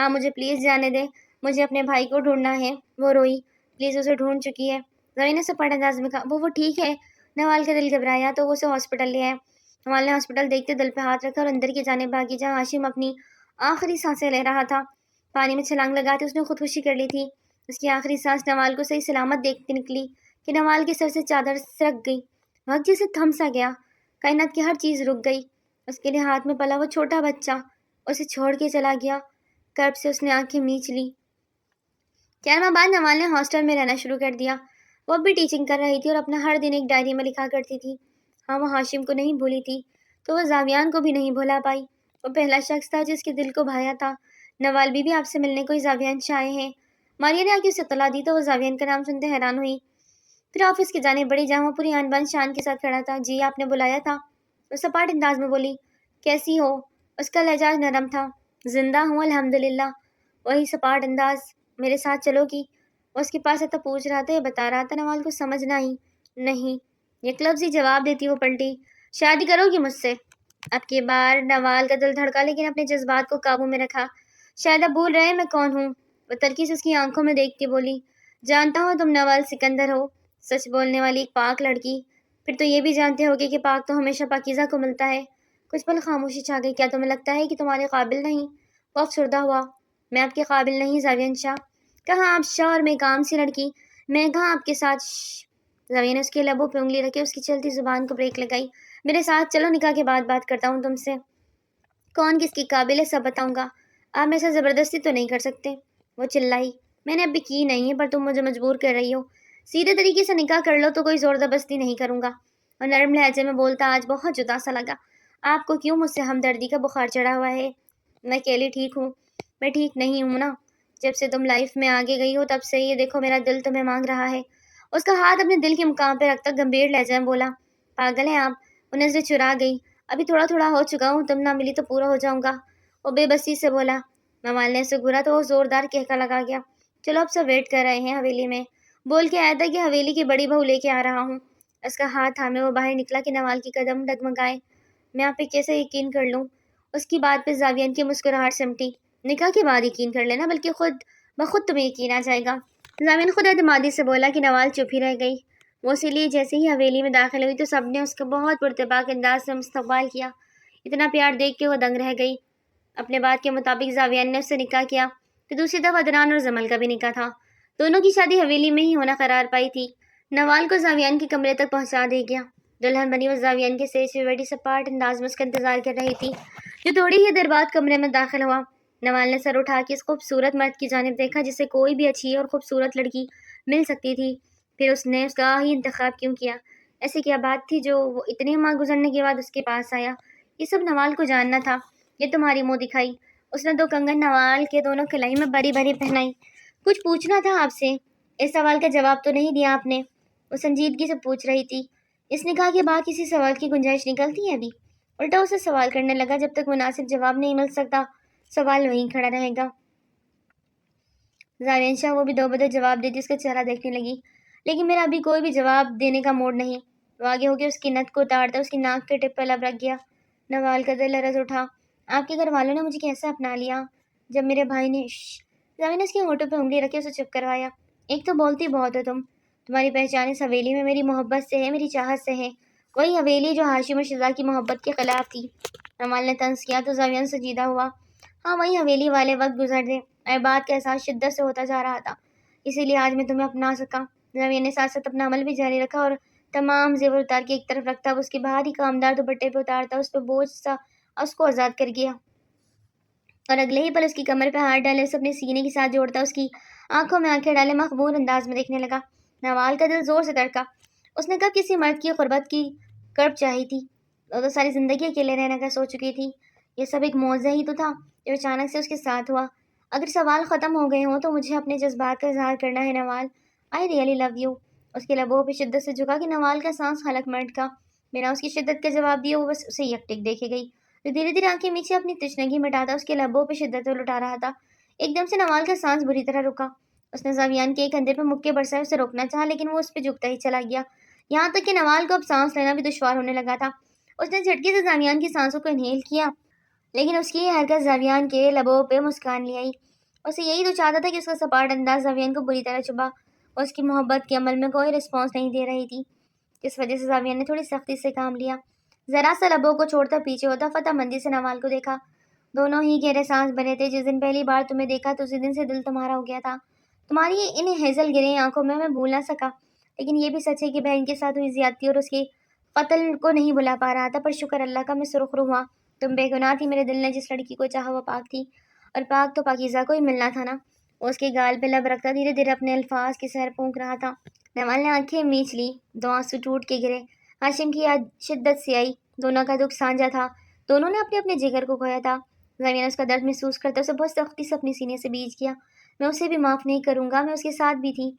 مجھے پلیز جانے دے، مجھے اپنے بھائی کو ڈھونڈنا ہے۔ وہ روئی، پلیز اسے ڈھونڈ چکی ہے۔ زاویہ نے سپاٹ انداز میں کہا، وہ ٹھیک ہے۔ نوال کا دل گھبرایا تو وہ اسے ہاسپٹل لے آئے۔ نوال نے ہاسپٹل دیکھتے دل پہ ہاتھ رکھا اور اندر کی جانب بھاگی جہاں ہاشم اپنی آخری سانسیں لے رہا تھا۔ پانی میں چھلانگ لگاتے اس نے خودکشی کر لی تھی۔ اس کی آخری سانس نوال کو صحیح سلامت دیکھ کے نکلی کہ نوال کے سر سے چادر سرک گئی۔ وقت جیسے تھم سا گیا، کائنات کی ہر چیز رک گئی۔ اس کے لیے ہاتھ میں پلا وہ چھوٹا بچہ اسے چھوڑ کے چلا گیا۔ کرب سے اس نے آنکھیں میچ لی۔ 4 ماہ بعد نوال نے ہاسٹل میں رہنا شروع کر دیا۔ وہ اب بھی ٹیچنگ کر رہی تھی اور اپنا ہر دن ایک ڈائری میں لکھا کرتی تھی۔ ہاں، وہ ہاشم کو نہیں بھولی تھی تو وہ زاویان کو بھی نہیں بھولا پائی۔ وہ پہلا شخص تھا جس کے دل کو بھایا تھا۔ نوال بھی آپ سے ملنے کوئی زاویان سے آئے ہیں۔ ماریا نے آ کے اسے اطلاع دی تو وہ زاویان کا نام سنتے حیران ہوئی۔ پھر آفس کی جانب بڑی جہاں وہ پوری آن بان شان کے ساتھ کھڑا تھا۔ جی، آپ نے بلایا تھا؟ وہ سپاٹ انداز میں بولی۔ کیسی ہو؟ اس کا لہجہ نرم تھا۔ زندہ ہوں الحمدللہ۔ وہی سپاٹ انداز۔ میرے ساتھ چلو گی؟ وہ اس کے پاس آتا پوچھ رہا تھا یا بتا رہا تھا، نوال کو سمجھنا ہی نہیں۔ ایک لفظ ہی جواب دیتی وہ پلٹی۔ شادی کرو گی مجھ سے؟ اب کی بار نوال کا دل دھڑکا لیکن اپنے جذبات کو قابو میں رکھا۔ شاید اب بھول رہے ہیں میں کون ہوں۔ وہ تلخی سے اس کی آنکھوں میں دیکھ کے بولی، جانتا ہوں تم نوال سکندر ہو، سچ بولنے والی ایک پاک لڑکی۔ پھر تو یہ بھی جانتے ہوگے کہ پاک تو ہمیشہ پاکیزہ کو ملتا ہے۔ کچھ پل خاموشی چھا گئی۔ کیا تمہیں لگتا ہے کہ تمہارے قابل نہیں؟ وہ افسردہ ہوا۔ میں آپ کے قابل نہیں زاویان شاہ۔ کہاں آپ شاہ اور میں ایک عام سی لڑکی؟ میں کہاں آپ کے ساتھ زاویان نے اس کے لبوں پہ انگلی رکھے اس کی چلتی زبان کو بریک لگائی۔ میرے ساتھ چلو، نکاح کے بعد بات کرتا ہوں تم سے۔ کون کس کی قابل ہے سب بتاؤں گا۔ آپ میرے ساتھ زبردستی تو نہیں کر سکتے۔ وہ چلائی۔ میں نے ابھی کی نہیں ہے پر تم مجھے مجبور کر رہی ہو۔ سیدھے طریقے سے نکاح کر لو تو کوئی زور زبردستی نہیں کروں گا۔ اور نرم لہجے میں بولتا، آج بہت جدا سا لگا۔ آپ کو کیوں مجھ سے ہمدردی کا بخار چڑھا ہوا ہے؟ میں اکیلی ٹھیک ہوں۔ میں ٹھیک نہیں ہوں نا۔ جب سے تم لائف میں آگے گئی ہو تب سے یہ دیکھو میرا دل تمہیں مانگ رہا ہے۔ اس کا ہاتھ اپنے دل کے مقام پہ رکھتا گمبھیر لہجے میں بولا، پاگل ہیں آپ؟ وہ نظریں چرا گئی۔ ابھی تھوڑا تھوڑا ہو چکا ہوں، تم نہ ملی تو پورا ہو جاؤں گا۔ وہ بے بسی سے بولا۔ نوال نے اسے گھورا تو وہ زوردار کہکا لگا گیا۔ چلو اب سب ویٹ کر رہے ہیں حویلی میں۔ بول کے آیا تھا کہ حویلی کی بڑی بہو لے کے آ رہا ہوں۔ اس کا ہاتھ تھامے وہ باہر نکلا کہ نوال کی قدم ڈگمگائے۔ میں آپ پہ کیسے یقین کر لوں؟ اس کی بات پہ زاویان کی مسکراہٹ سمٹی۔ نکاح کے بعد یقین کر لینا، بلکہ خود بخود تمہیں یقین آ جائے گا۔ زاویان خود اعتمادی سے بولا کہ نوال چپ ہی رہ گئی۔ وہ اسی لیے جیسے ہی حویلی میں داخل ہوئی تو سب نے اس کا بہت پرتپاک انداز سے استقبال کیا۔ اتنا پیار دیکھ کے وہ دنگ رہ گئی۔ اپنے بات کے مطابق زاویان نے اس سے نکاح کیا کہ دوسری طرف عدنان اور زمل کا بھی نکاح تھا۔ دونوں کی شادی حویلی میں ہی ہونا قرار پائی تھی۔ نوال کو زاویان کے کمرے تک پہنچا دے گیا۔ دلہن بنی وہ زاویان کے سیج پہ بیٹھی سپاٹ انداز میں اس کا انتظار کر رہی تھی، جو تھوڑی ہی دیر بعد کمرے میں داخل ہوا۔ نوال نے سر اٹھا کے اس خوبصورت مرد کی جانب دیکھا جسے کوئی بھی اچھی اور خوبصورت لڑکی مل سکتی تھی۔ پھر اس نے اس کا ہی انتخاب کیوں کیا؟ ایسی کیا بات تھی جو وہ اتنے ماہ گزرنے کے بعد اس کے پاس آیا؟ یہ سب نوال کو جاننا تھا۔ یہ تمہاری منہ دکھائی۔ اس نے 2 کنگن نوال کے دونوں کلائی میں بری بری پہنائی۔ کچھ پوچھنا تھا آپ سے۔ اس سوال کا جواب تو نہیں دیا آپ نے؟ وہ سنجیدگی سے پوچھ رہی تھی۔ اس نکاح کے بعد کسی سوال کی گنجائش نکلتی ہے ابھی؟ الٹا اسے سوال کرنے لگا، جب تک مناسب جواب نہیں مل سکتا سوال وہیں کھڑا رہے گا۔ زاویان شاہ وہ بھی دو بدر جواب دیتی اس کا چہرہ دیکھنے لگی، لیکن میرا ابھی کوئی بھی جواب دینے کا موڈ نہیں۔ وہ آگے ہو کے اس کی نت کو اتارتا اس کی ناک کے ٹپ پہ لب رکھ گیا۔ نوال کا دل لرز اٹھا۔ آپ کے گھر والوں نے مجھے کیسے اپنا لیا؟ جب میرے بھائی نے زاویان نے اس کے ہونٹوں پہ انگلی رکھے اسے چپ کروایا۔ ایک تو بولتی بہت ہو تمہاری پہچان اس حویلی میں میری محبت سے ہے، میری چاہت سے ہے۔ وہی حویلی جو ہاشم اور شزا کی محبت کے خلاف تھی۔ نوال نے طنز کیا تو زاویان سنجیدہ ہوا۔ ہاں، وہی حویلی والے وقت گزر دے۔ بات کا احساس شدت سے ہوتا جا رہا تھا، اسی لیے آج میں تمہیں اپنا سکا۔ زاویان نے ساتھ ساتھ اپنا عمل بھی جاری رکھا اور تمام زیور اتار کے ایک طرف رکھتا، وہ اس کے بھاری کامدار دوپٹے پہ اتارتا، اس پہ بوجھ سا اس کو آزاد کر گیا اور اگلے ہی پل اس کی کمر پہ ہاتھ ڈالے اسے اپنے سینے کے ساتھ جوڑتا، اس کی آنکھوں میں آنکھیں ڈالے مخبول انداز میں دیکھنے لگا۔ نوال کا دل زور سے دھڑکا۔ اس نے کب کسی مرد کی قربت کی کرب چاہی تھی؟ وہ تو ساری زندگی اکیلے رہنے کا سوچ چکی تھی۔ یہ سب ایک معجزہ ہی تو تھا جو اچانک سے اس کے ساتھ ہوا۔ اگر سوال ختم ہو گئے ہوں تو مجھے اپنے جذبات کا اظہار کرنا ہے نوال۔ I really love you. اس کے لبوں پہ شدت سے جھکا کہ نوال کا سانس حلق میں اٹکا۔ بنا اس کی شدت کا جواب دیے وہ بس اسے یک ٹک دیکھے گئی، جو دھیرے دھیرے آنکھیں میچے اپنی تشنگی مٹاتا اس کے لبوں پہ شدت سے لٹا رہا تھا۔ ایک دم سے نوال کا سانس بری طرح رکا۔ اس نے زاویان کے ایک کندھے پہ مکے برسائے اسے روکنا چاہا، لیکن وہ اس پہ جھکتا ہی چلا گیا، یہاں تک کہ نوال کو اب سانس لینا بھی دشوار ہونے لگا تھا۔ اس نے جھٹکے سے زاویان کی سانسوں کو انہیل کیا، لیکن اس کی یہ حرکت زاویان کے لبوں پہ مسکان لے آئی۔ اسے یہی تو چاہتا تھا کہ اس کا سپاٹ انداز زاویان کو بری طرح چبھا۔ اس کی محبت کے عمل میں کوئی رسپانس نہیں دے رہی تھی، جس وجہ سے زاویان نے تھوڑی سختی سے کام لیا۔ ذرا سا لبوں کو چھوڑتا پیچھے ہوتا فتح مندی سے نوال کو دیکھا۔ دونوں ہی گہرے سانس بھرے تھے۔ جس دن پہلی بار تمہیں دیکھا تو اسی دن سے دل تمہارا ہو گیا تھا۔ تمہاری ان ہیزل گرے آنکھوں میں بھول نہ سکا، لیکن یہ بھی سچ ہے کہ بہن کے ساتھ ہوئی زیادتی اور اس کے قتل کو نہیں بھلا پا رہا تھا، پر شکر اللہ کا میں سرخرو ہوا۔ تم بے گناہ تھی، میرے دل نے جس لڑکی کو چاہا وہ پاک تھی، اور پاک تو پاکیزہ کو ہی ملنا تھا نا۔ اس کے گال پہ لب رکھتا دھیرے دھیرے اپنے الفاظ کی سیر پونک رہا تھا۔ نوال نے آنکھیں میچ لی، 2 آنسو ٹوٹ کے گرے۔ ہاشم کی یاد شدت سے آئی، دونوں کا دکھ سانجھا تھا، دونوں نے اپنے اپنے جگر کو کھویا تھا۔ زمین نے اس کا درد محسوس کرتا اسے بہت سختی سے اپنے سینے سے بیج کیا۔ میں اسے بھی معاف نہیں کروں گا، میں اس کے ساتھ بھی تھی،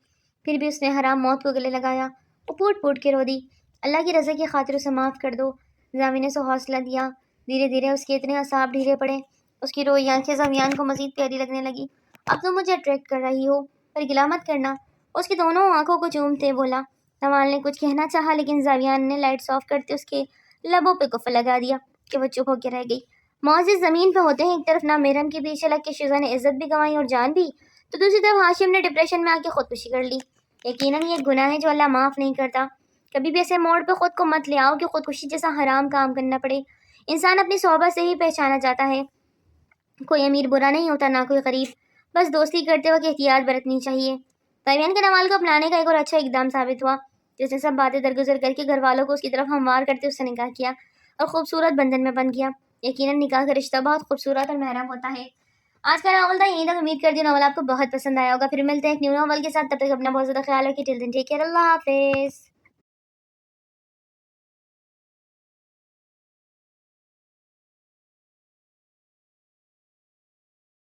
پھر بھی اس نے حرام موت کو گلے لگایا۔ وہ پھوٹ پھوٹ کے رو دی، اللہ کی رضا کی خاطر اسے معاف کر دو۔ زمین نے اسے حوصلہ دیا، دھیرے دھیرے اس کے اتنے اعصاب ڈھیلے پڑے، اس کی روئی آنکھیں زمیان کو مزید پیاری لگنے لگی۔ اب تم مجھے اٹریکٹ کر رہی ہو، پر گلا مت کرنا، اس کی دونوں آنکھوں کو چومتے بولا۔ نوال نے کچھ کہنا چاہا لیکن زاویان نے لائٹس آف کرتے اس کے لبوں پہ کفل لگا دیا کہ وہ چپ ہو کے رہ گئی۔ معزز زمین پہ ہوتے ہیں، ایک طرف نامیرم کے پیچھے لگ کے شیزا نے عزت بھی گنوائی اور جان بھی، تو دوسری طرف ہاشم نے ڈپریشن میں آ کے خودکشی کر لی۔ یقیناً یہ ایک گناہ ہے جو اللہ معاف نہیں کرتا۔ کبھی بھی ایسے موڑ پہ خود کو مت لے آؤ کہ خودکشی جیسا حرام کام کرنا پڑے۔ انسان اپنی صحبت سے ہی پہچانا جاتا ہے، کوئی امیر برا نہیں ہوتا، نہ کوئی غریب، بس دوستی کرتے وقت احتیاط برتنی چاہیے۔ زاویان کے نوال کو اپنانے کا ایک اور اچھا اقدام ثابت ہوا، جس نے سب باتیں درگزر کر کے گھر والوں کو اس کی طرف ہموار کرتے اس سے نکاح کیا اور خوبصورت بندھن میں بندھ گیا۔ یقیناً نکاح کا رشتہ بہت خوبصورت اور محرم ہوتا ہے۔ آج کا ناول تھا یہیں تک، امید کرتی ہوں ناول آپ کو بہت پسند آیا ہوگا۔ پھر ملتے ہیں ایک نیو ناول کے ساتھ، تب تک اپنا بہت زیادہ خیال رکھیے۔ ٹل دین ٹیک کیئر، اللہ حافظ۔